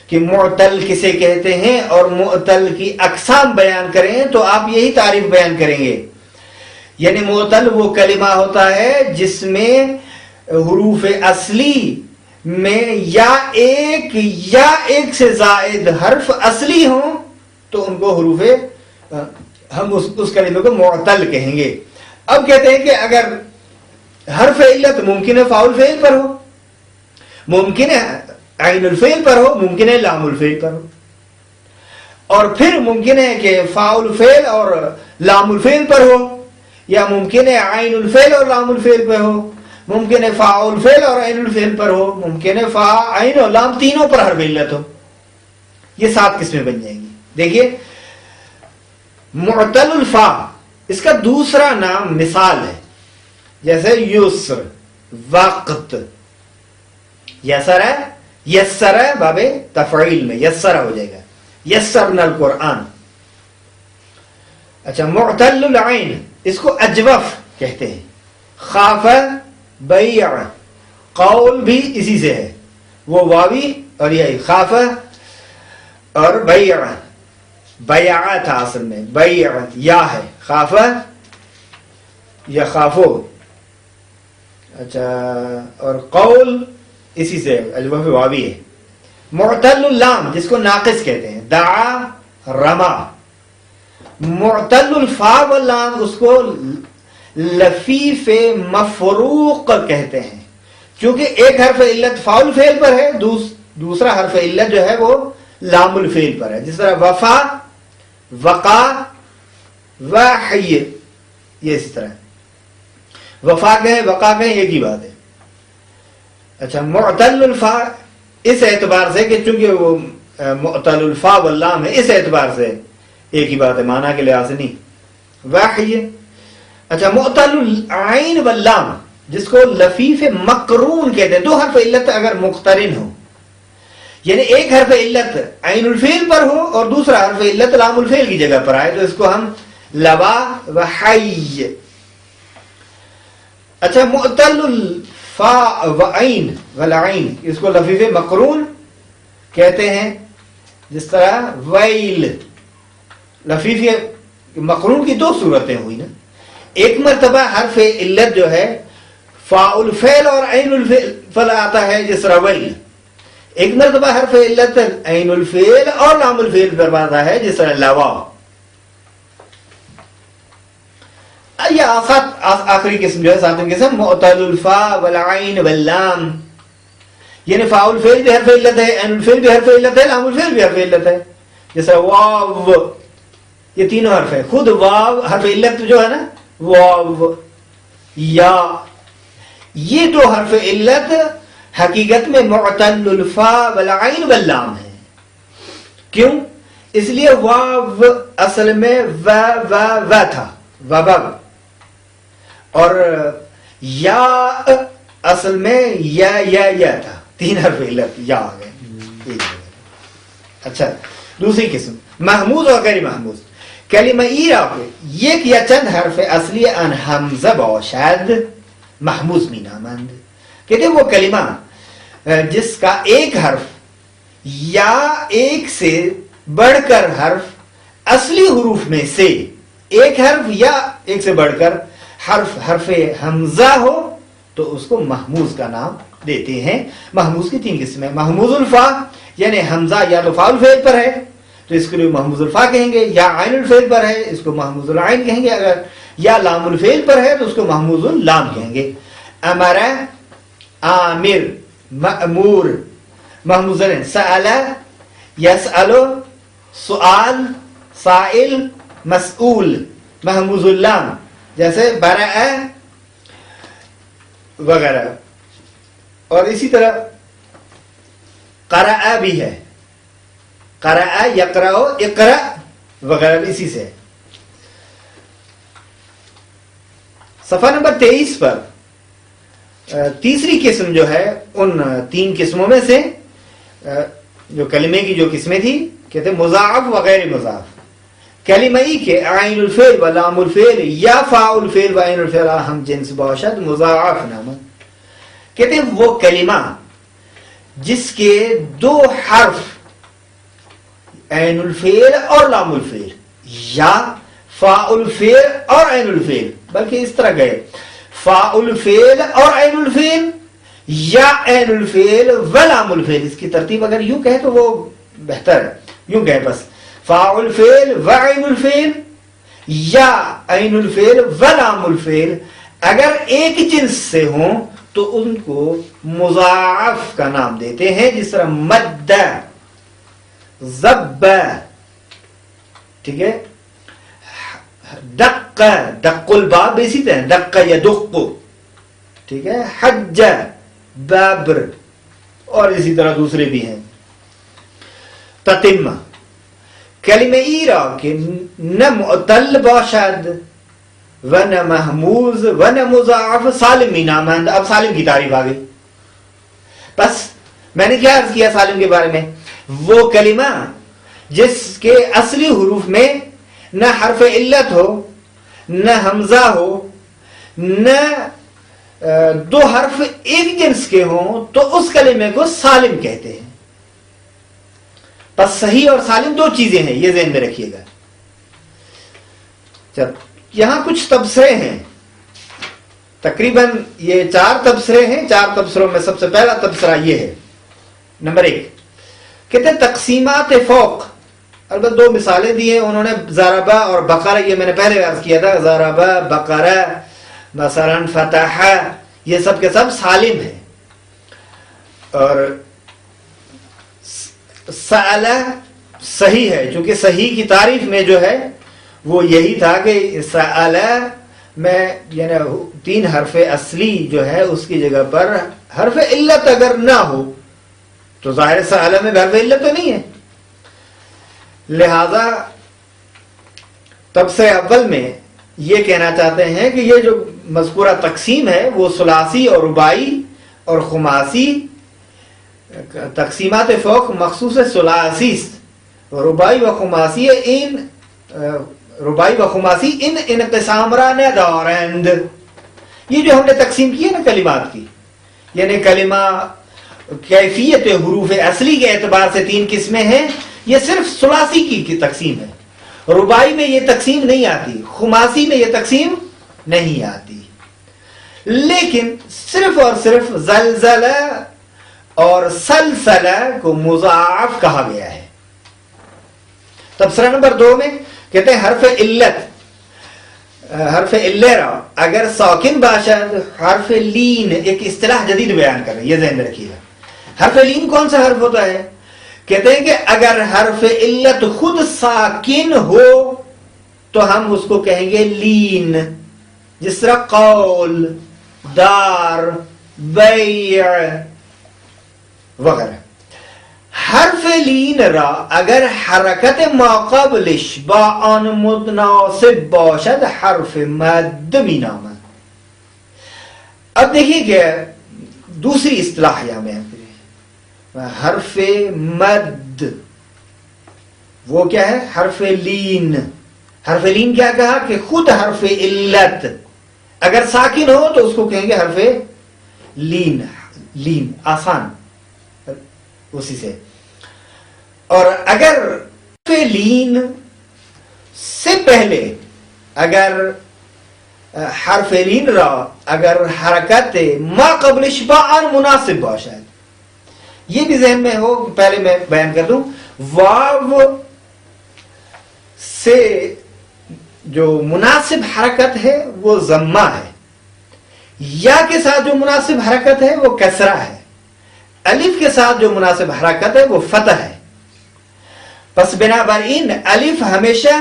کہ معتل کسے کہتے ہیں اور معتل کی اقسام بیان کریں تو آپ یہی تعریف بیان کریں گے. یعنی معتل وہ کلمہ ہوتا ہے جس میں حروف اصلی میں یا ایک سے زائد حرف اصلی ہوں تو ان کو حروف ہم اس کلمے کو معتل کہیں گے. اب کہتے ہیں کہ اگر حرف علت ممکن ہے فاعل فعل پر ہو، ممکن ہے عین الفعل پر ہو، ممکن ہے لام الفعل پر ہو، اور پھر ممکن ہے کہ فاعل فعل اور لام الفعل پر ہو، یا ممکن ہے عین الفعل اور لام الفعل پر ہو، ممکن ہے فاعل فعل اور عین الفعل پر ہو، ممکن ہے عین اور لام تینوں پر حرف علت ہو. یہ 7 قسمیں بن جائیں گی. دیکھیے معتل الفا اس کا دوسرا نام مثال ہے. جیسے یسر، وقت. یسر ہے، یسر ہے باب تفعیل میں یسر ہو جائے گا، یسرنا القرآن. اچھا، معتل العین اس کو اجوف کہتے ہیں. خاف بیع، قول بھی اسی سے ہے، وہ واوی اور یہی خاف اور بیع. بیع تھا اصل میں، بیع یا ہے، خاف یا خافو. اچھا، اور قول اسی سے اجوف واوی ہے. معتل اللام جس کو ناقص کہتے ہیں، دعا، رما. معتل الفا واللام اس کو لفیف مفروق کہتے ہیں، کیونکہ ایک حرف علت فاعل فعل پر ہے، دوسرا حرف علت جو ہے وہ لام الفعل پر ہے. جس طرح وفا، وقا، وحی، یہ اسی طرح وفا کہیں وقا کہیں ایک ہی بات ہے. اچھا، معتل الفا اس اعتبار سے کہ چونکہ وہ معتل الفا واللام ہے، اس اعتبار سے ایک ہی بات ہے، معنی کے لحاظ سے نہیں. وحی. اچھا، معتل العین واللام جس کو لفیف مقرون کہتے ہیں، دو حرف علت اگر مقترن ہو، یعنی ایک حرف علت عین الفعل پر ہو اور دوسرا حرف علت لام الفعل کی جگہ پر آئے، تو اس کو ہم لوا و حی. اچھا، معتل الفا و عین والعین اس کو لفیف مقرون کہتے ہیں، جس طرح ویل. لفیف مقرون کی دو صورتیں ہوئی نا، ایک مرتبہ حرف علت جو ہے فاء الفعل اور عین الفعل آتا ہے جس طرح ویل، ایک مرتبہ حرف علت عین الفعل اور لام الفعل پر آتا ہے جس طرح لوا. یہ آخری قسم جو ہے، ساتویں قسم، معتل الفا والعین واللام، یعنی فاء الفعل بھی حرف علت ہے، عین الفعل بھی حرف علت ہے، لام الفعل بھی حرف علت ہے. جیسا واو، یہ تینوں حرف ہے. خود واو حرف علت جو ہے نا، واو، یا، یہ دو حرف علت حقیقت میں معتل الفا والعین واللام ہے. کیوں؟ اس لیے واو اصل میں و تھا، وبب، اور یا اصل میں یا تھا. تین حرف علت یا آ گئے. اچھا، دوسری قسم محموز اور غیر محموز. کلمہ ایرا یک یا چند حرف اصلی ان حمزہ باشد محموز می نامند. کہتے ہیں وہ کلمہ جس کا ایک حرف یا ایک سے بڑھ کر حرف اصلی حروف میں سے ایک حرف یا ایک سے بڑھ کر حرف حمزہ ہو تو اس کو محموز کا نام دیتے ہیں. محموز کی تین قسمیں. محموز الفا یعنی حمزہ یا تو فاء الفعل پر ہے تو اس کے لیے محموز الفا کہیں گے، یا عین الفعل پر ہے اس کو محموز العین کہیں گے، اگر یا لام الفعل پر ہے تو اس کو محموز اللام کہیں گے. امر، عامر، مأمور، محموز العین. سأل، یسأل، سؤال، سائل، مسئول، محموز اللام، جیسے برأ وغیرہ. اور اسی طرح قرأ بھی ہے، قرأ، یقرأ، اقرأ وغیرہ اسی سے. صفحہ نمبر 23 پر تیسری قسم جو ہے ان تین قسموں میں سے جو کلمے کی جو قسمیں تھی، کہتے ہیں مضاعف و غیر مضاعف. کلمہی کے عین الفعل و لام الفعل یا فاء الفعل و عین الفعل ہم جنس باشد مضاعف نام. کہتے ہیں وہ کلمہ جس کے دو حرف عین الفعل اور لام الفعل یا فاء الفعل اور عین الفعل، بلکہ اس طرح گئے فاء الفعل اور عین الفعل یا عین الفعل و لام الفعل. اس کی ترتیب اگر یوں کہے تو وہ بہتر ہے، یوں کہے بس فاء الفعل و عین الفعل یا عین الفعل و لام الفعل. اگر ایک جنس سے ہوں تو ان کو مضاعف کا نام دیتے ہیں، جس طرح مد، زب، ٹھیک ہے، دق، دق الباب اسی طرح دق یا دق، ٹھیک ہے، حج، بابر، اور اسی طرح دوسرے بھی ہیں. تتمہ کلمہ ایرا کہ نہ معتل باشد و نہ محموز و نہ مضاعف سالم می نامند. اب سالم کی تعریف آ گئی. بس میں نے کیا عرض کیا سالم کے بارے میں؟ وہ کلمہ جس کے اصلی حروف میں نہ حرف علت ہو، نہ حمزہ ہو نہ دو حرف ایک جنس کے ہوں تو اس کلمے کو سالم کہتے ہیں. بس صحیح اور سالم دو چیزیں ہیں، یہ ذہن میں رکھیے گا. یہاں کچھ تبصرے ہیں، تقریباً یہ 4 تبصرے ہیں. 4 تبصروں میں سب سے پہلا تبصرہ یہ ہے. نمبر 1 کہتے ہیں تقسیمات فوق. البتہ 2 مثالیں دی ہیں انہوں نے، ضربہ اور بقرہ. یہ میں نے پہلے عرض کیا تھا، ضربہ، بقرہ، مثلا فتح، یہ سب کے سب سالم ہیں. اور سأل صحیح ہے، چونکہ صحیح کی تعریف میں جو ہے وہ یہی تھا کہ سأل میں یعنی 3 حرف اصلی جو ہے اس کی جگہ پر حرف علت اگر نہ ہو تو ظاہر سأل میں حرف علت تو نہیں ہے. لہذا تبصرے اول میں یہ کہنا چاہتے ہیں کہ یہ جو مذکورہ تقسیم ہے وہ ثلاثی اور رباعی اور خماسی. تقسیمات فوق مخصوص ثلاثی، رباعی و خماسی ان انقسام را ندارند. یہ جو ہم نے تقسیم کی ہے نا کلمات کی، یعنی کلمہ کیفیت حروف اصلی کے اعتبار سے 3 قسمیں ہیں. یہ صرف ثلاثی کی تقسیم ہے. رباعی میں یہ تقسیم نہیں آتی، خماسی میں یہ تقسیم نہیں آتی. لیکن صرف اور صرف زلزلہ اور سلسلہ کو مضاعف کہا گیا ہے. تبصرہ نمبر 2 میں کہتے ہیں حرف علت، حرف علرا اگر ساکن باشد حرف لین. ایک اصطلاح جدید بیان کر رہے ہیں، یہ ذہن میں رکھیے گا. حرف لین کون سا حرف ہوتا ہے؟ کہتے ہیں کہ اگر حرف علت خود ساکن ہو تو ہم اس کو کہیں گے لین، جس طرح قول، دار، بیع وغیرہ. حرف لین را اگر حرکت ماقبلش با آن متناسب باشد حرف مد می نامد. اب دیکھیے کہ دوسری اصطلاح یہاں میں حرف مد وہ کیا ہے؟ حرف لین. حرف لین کیا کہا کہ خود حرف علت اگر ساکن ہو تو اس کو کہیں گے حرف لین. لین آسان اسی سے. اور اگر حرف لین سے پہلے اگر حرف لین را اگر حرکت ما قبل شبان مناسب باشد، یہ بھی ذہن میں ہو. پہلے میں بیان کر دوں، واو سے جو مناسب حرکت ہے وہ ضمہ ہے، یا کے ساتھ جو مناسب حرکت ہے وہ کسرہ ہے، الف کے ساتھ جو مناسب حرکت ہے وہ فتح ہے. پس بنابراین الف ہمیشہ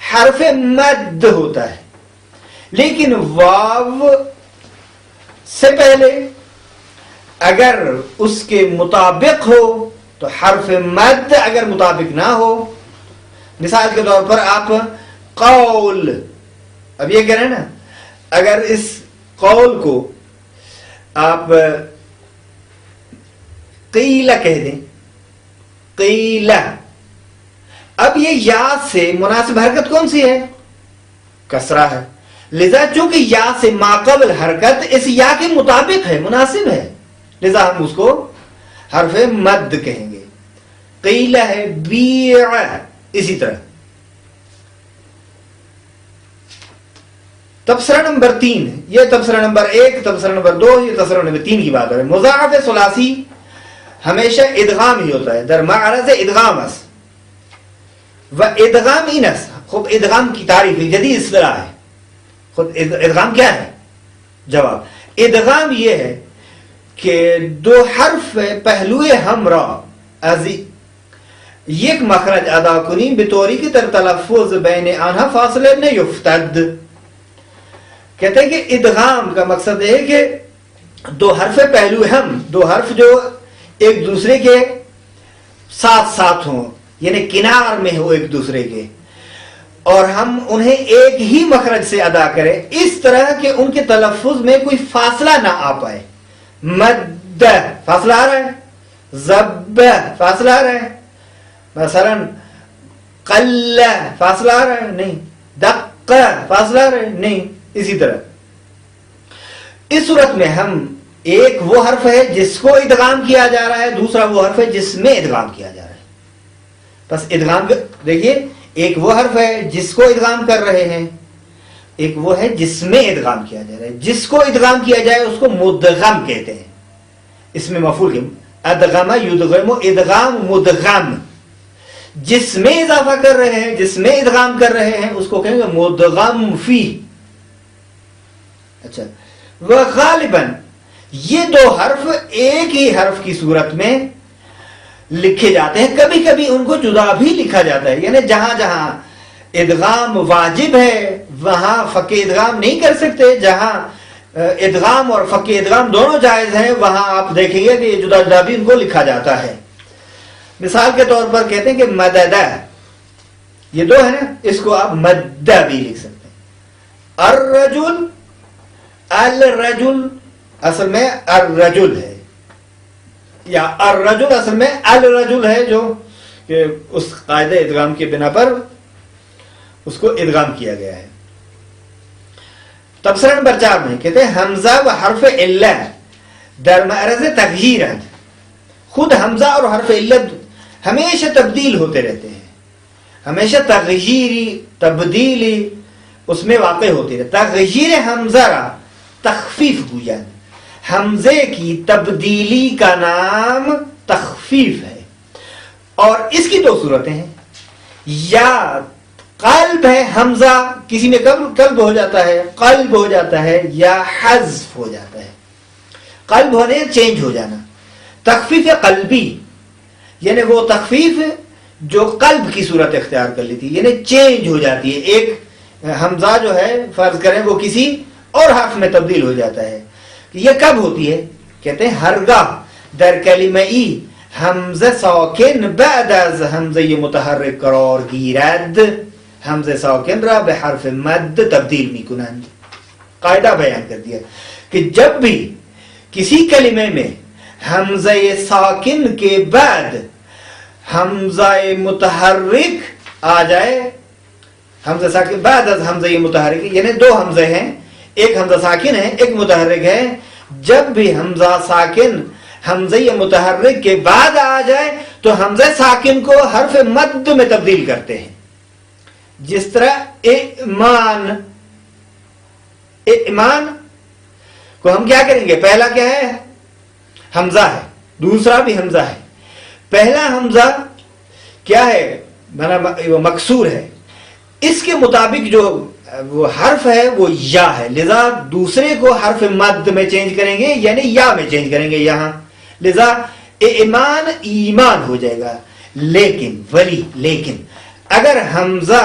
حرف مد ہوتا ہے. لیکن واو سے پہلے اگر اس کے مطابق ہو تو حرف مد، اگر مطابق نہ ہو، مثال کے طور پر آپ قول، اب یہ کہہ رہے ہیں نا، اگر اس قول کو آپ قیلہ کہہ دیں، قیلہ، اب یہ یا سے مناسب حرکت کون سی ہے؟ کسرہ ہے. لذا چونکہ یا سے ماقبل حرکت اس یا کے مطابق ہے، مناسب ہے، لذا ہم اس کو حرف مد کہیں گے. قیلہ ہے، بیع، اسی طرح. تبصرہ نمبر 3، یہ تبصرہ نمبر 1، تبصرہ نمبر 2، یہ تبصرہ نمبر 3 کی بات ہے. مضاعف ثلاثی ہمیشہ ادغام ہی ہوتا ہے، در معرض ادغام اس و ادغام انس. خود ادغام کی تعریف جدید اصطلاح ہے. خود ادغام کیا ہے؟ جواب، ادغام یہ ہے کہ 2 حرف پہلوئے ہمراہ از یک مخرج ادا کنی بطوری کی تر تلفظ بین آنها فاصلے نیفتد. کہتے ہیں کہ ادغام کا مقصد ہے کہ 2 حرف پہلوئے ہم، 2 حرف جو ایک دوسرے کے ساتھ ساتھ ہوں، یعنی کنار میں ہو ایک دوسرے کے، اور ہم انہیں ایک ہی مخرج سے ادا کریں، اس طرح کہ ان کے تلفظ میں کوئی فاصلہ نہ آ پائے. مد فاصلہ آ رہا ہے، زب فاصلہ آ رہا ہے، مثلا قل فاصلہ آ رہا ہے نہیں، دق فاصلہ نہیں. اسی طرح اس صورت میں ہم ایک وہ حرف ہے جس کو ادغام کیا جا رہا ہے, دوسرا وہ حرف ہے جس میں ادغام کیا جا رہا ہے. بس ادغام دیکھیے, ایک وہ حرف ہے جس کو ادغام کر رہے ہیں, ایک وہ ہے جس میں ادغام کیا جا رہا ہے. جس کو ادغام کیا جائے اس کو مدغم کہتے ہیں. اس میں مفعول کے ادغم یدغم, ادغام مدغم. جس میں اضافہ کر رہے ہیں, جس میں ادغام کر رہے ہیں, اس کو کہیں گے مدغم فی. اچھا, وغالباً یہ دو حرف ایک ہی حرف کی صورت میں لکھے جاتے ہیں. کبھی کبھی ان کو جدا بھی لکھا جاتا ہے, یعنی جہاں جہاں ادغام واجب ہے وہاں فک ادغام نہیں کر سکتے, جہاں ادغام اور فک ادغام دونوں جائز ہیں وہاں آپ دیکھیں گے کہ یہ جدا جدا بھی ان کو لکھا جاتا ہے. مثال کے طور پر کہتے ہیں کہ مددہ, یہ دو ہے نا, اس کو آپ مدہ بھی لکھ سکتے ہیں. الرجل, الرجل اصل میں الرجل ہے, یا الرجل اصل میں الرجل ہے, جو کہ اس قاعدہ ادغام کے بنا پر اس کو ادغام کیا گیا ہے. تبصرہ نمبر 4 میں کہتے ہیں حمزہ و حرف علت در معرض تغییرند. خود حمزہ اور حرف علت ہمیشہ تبدیل ہوتے رہتے ہیں, ہمیشہ تغییری تبدیلی اس میں واقع ہوتی رہتی. تغییر حمزہ را تخفیف گویند, حمزے کی تبدیلی کا نام تخفیف ہے. اور اس کی دو صورتیں ہیں, یا قلب ہے حمزہ, کسی میں قلب ہو جاتا ہے, قلب ہو جاتا ہے, یا حذف ہو جاتا ہے. قلب ہونے چینج ہو جانا. تخفیف قلبی یعنی وہ تخفیف جو قلب کی صورت اختیار کر لیتی, یعنی چینج ہو جاتی ہے. ایک حمزہ جو ہے فرض کریں وہ کسی اور حرف میں تبدیل ہو جاتا ہے. یہ کب ہوتی ہے؟ کہتے ہیں ہرگاہ در کلمہ ای حمزہ ساکن بعد از حمزہ متحرک قرار گیرد, حمزہ ساکن را به حرف مد تبدیل می کنند. قاعدہ بیان کر دیا کہ جب بھی کسی کلمے میں حمزہ ساکن کے بعد حمزہ متحرک آ جائے, حمزہ ساکن بعد از حمزہ متحرک, یعنی دو حمزے ہیں, ایک حمزہ ساکن ہے ایک متحرک ہے, جب بھی حمزہ ساکن حمزہ متحرک کے بعد آ جائے تو حمزہ ساکن کو حرف مد میں تبدیل کرتے ہیں. جس طرح ایمان, ایمان کو ہم کیا کریں گے, پہلا کیا ہے حمزہ ہے, دوسرا بھی حمزہ ہے. پہلا حمزہ کیا ہے, وہ مکسور ہے, اس کے مطابق جو وہ حرف ہے وہ یا ہے, لذا دوسرے کو حرف مد میں چینج کریں گے, یعنی یا میں چینج کریں گے یہاں, لذا ایمان ایمان ہو جائے گا. لیکن ولی لیکن اگر حمزہ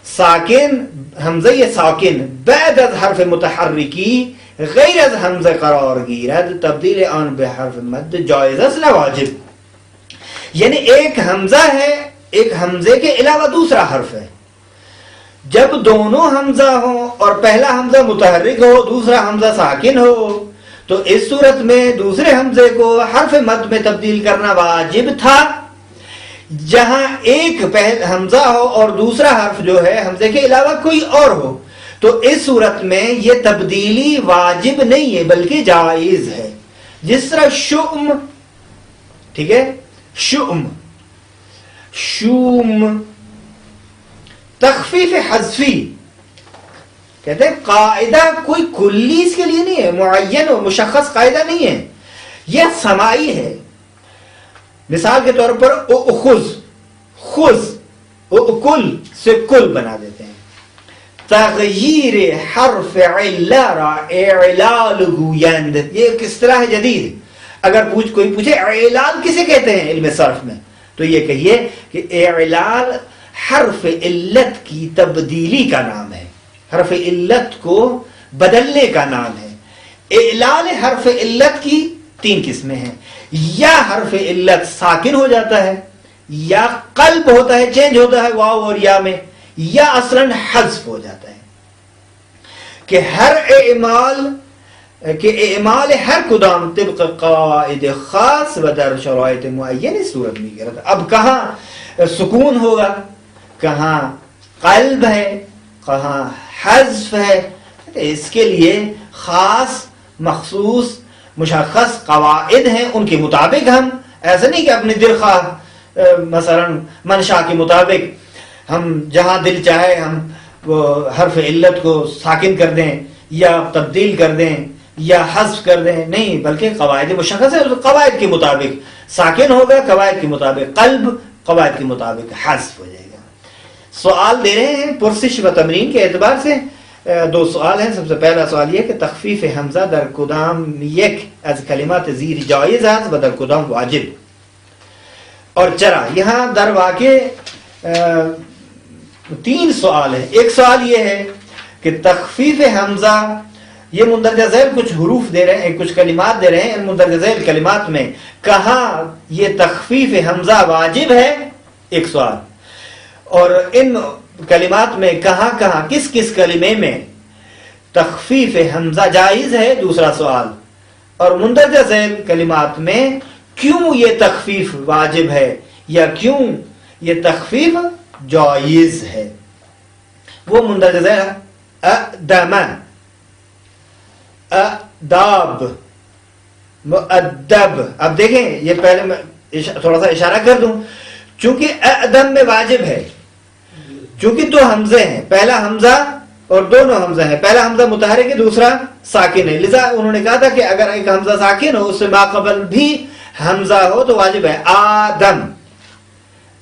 ساکن, حمزہ ساکن بعد از حرف متحرکی غیر از حمزہ قرار گیرد تبدیل آن به حرف مد جائز است نہ واجب. یعنی ایک حمزہ ہے, ایک حمزے کے علاوہ دوسرا حرف ہے, جب دونوں حمزہ ہوں اور پہلا حمزہ متحرک ہو دوسرا حمزہ ساکن ہو تو اس صورت میں دوسرے حمزے کو حرف مد میں تبدیل کرنا واجب تھا. جہاں ایک حمزہ ہو اور دوسرا حرف جو ہے حمزے کے علاوہ کوئی اور ہو تو اس صورت میں یہ تبدیلی واجب نہیں ہے بلکہ جائز ہے. جس طرح شؤم, ٹھیک ہے, شؤم, شوم, تخفیف حذفی کہتے ہیں قاعدہ کوئی کلی اس کے لیے نہیں ہے, معین و مشخص قاعدہ نہیں ہے, یہ سماعی ہے. مثال کے طور پر اخذ, خذ, اکل سے کل بنا دیتے ہیں. تغییر حرف علارا اعلال گویند, یہ ایک اصطلاح جدید. اگر کوئی پوچھے اعلال کسے کہتے ہیں علم صرف میں تو یہ کہیے کہ اعلال حرف علت کی تبدیلی کا نام ہے, حرف علت کو بدلنے کا نام ہے. اعلال حرف علت کی 3 قسمیں ہیں, یا حرف علت ساکن ہو جاتا ہے, یا قلب ہوتا ہے چینج ہوتا ہے واو اور یا میں, یا اصلاً حذف ہو جاتا ہے. کہ ہر اعمال ہر کدام طبق قواعد خاص و در شرائط معین اس صورت میں کرتا. اب کہاں سکون ہوگا, کہاں قلب ہے, کہاں حذف ہے، اس کے لیے خاص مخصوص مشخص قواعد ہیں، ان کے مطابق ہم ایسا نہیں کہ اپنی دل خواہ مثلا منشا کے مطابق ہم جہاں دل چاہے ہم وہ حرف علت کو ساکن کر دیں یا تبدیل کر دیں یا حذف کر دیں، نہیں، بلکہ قواعد مشخص ہے، قواعد کے مطابق ساکن ہوگا، قواعد کے مطابق قلب، قواعد کے مطابق حذف ہو جائے گا۔ سوال دے رہے ہیں پرسش و تمرین کے اعتبار سے، دو سوال ہیں۔ سب سے پہلا سوال یہ کہ تخفیف حمزہ در کدام یک از کلمات زیر جائز است و در کدام واجب، اور چرا یہاں در واقع تین سوال ہیں۔ ایک سوال یہ ہے کہ تخفیف حمزہ، یہ مندرجہ ذیل کچھ حروف دے رہے ہیں، کچھ کلمات دے رہے ہیں، ان مندرجہ ذیل کلمات میں کہاں یہ تخفیف حمزہ واجب ہے، ایک سوال، اور ان کلمات میں کہاں کہاں کس کس کلمے میں تخفیف حمزہ جائز ہے، دوسرا سوال، اور مندرجہ ذیل کلمات میں کیوں یہ تخفیف واجب ہے یا کیوں یہ تخفیف جائز ہے۔ وہ مندرجہ ذیل ادم، اداب، مؤدب۔ اب دیکھیں، یہ پہلے میں تھوڑا سا اشارہ کر دوں، چونکہ ادم میں واجب ہے، چونکہ دو حمزے ہیں، پہلا حمزہ اور دونوں حمزہ ہیں، پہلا حمزہ متحرک ہے، دوسرا ساکن ہے، لذا انہوں نے کہا تھا کہ اگر ایک حمزہ ساکن ہو، اس سے ماقبل بھی حمزہ ہو تو واجب ہے۔ آدم،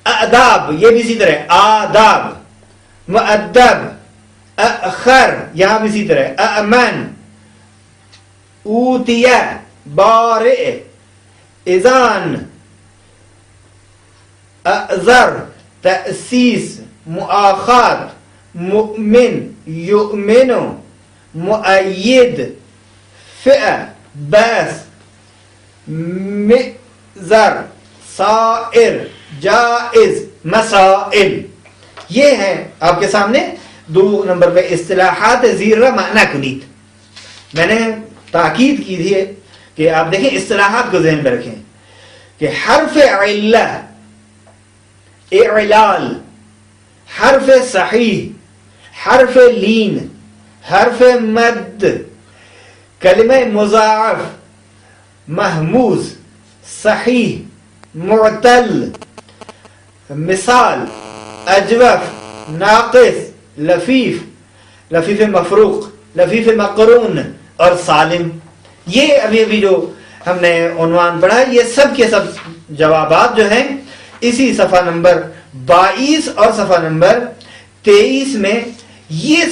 اداب، یہ بھی اسی طرح، آداب، مؤدب، اخر، یہاں بھی اسی طرح، امن، اوتیہ، بارئ، اذان، اعذر، تأسیس، مؤاخات، مؤمن، یؤمن، مؤید، فئہ، بس، مئزر، سائر، جائز، مسائل۔ یہ ہے آپ کے سامنے دو نمبر پہ اصطلاحات زیر معنی کنیت۔ میں نے تاکید کی تھی کہ آپ دیکھیں اصطلاحات کو ذہن میں رکھیں کہ حرف علہ، اعلال، حرف صحیح، حرف لین، حرف مد، کلمہ مضاعف، محموز، صحیح، معتل، مثال، اجوف، ناقص، لفیف، لفیف مفروق، لفیف مقرون اور سالم۔ یہ ابھی جو ہم نے عنوان پڑھا، یہ سب کے سب جوابات جو ہیں اسی صفحہ نمبر 22 اور صفحہ نمبر 23 میں یہ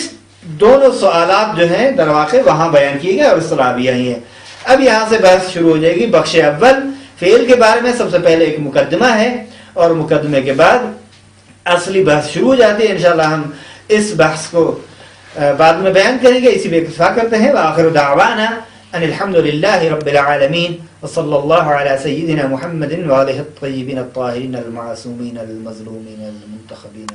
دونوں سوالات جو ہیں در واقع وہاں بیان کیے گئے اور اصطلاح بھی آئی ہیں۔ اب یہاں سے بحث شروع ہو جائے گی بخش اول، فعل کے بارے میں۔ سب سے پہلے ایک مقدمہ ہے اور مقدمے کے بعد اصلی بحث شروع ہو جاتی ہے۔ انشاءاللہ ہم اس بحث کو بعد میں بیان کریں گے، اسی پہ اکتفا کرتے ہیں۔ وآخر دعوانا ان الحمد للہ رب العالمین وصلی اللہ علی سیدنا محمد وآلہ الطیبین الطاہرین المعصومین المظلومین المنتخبین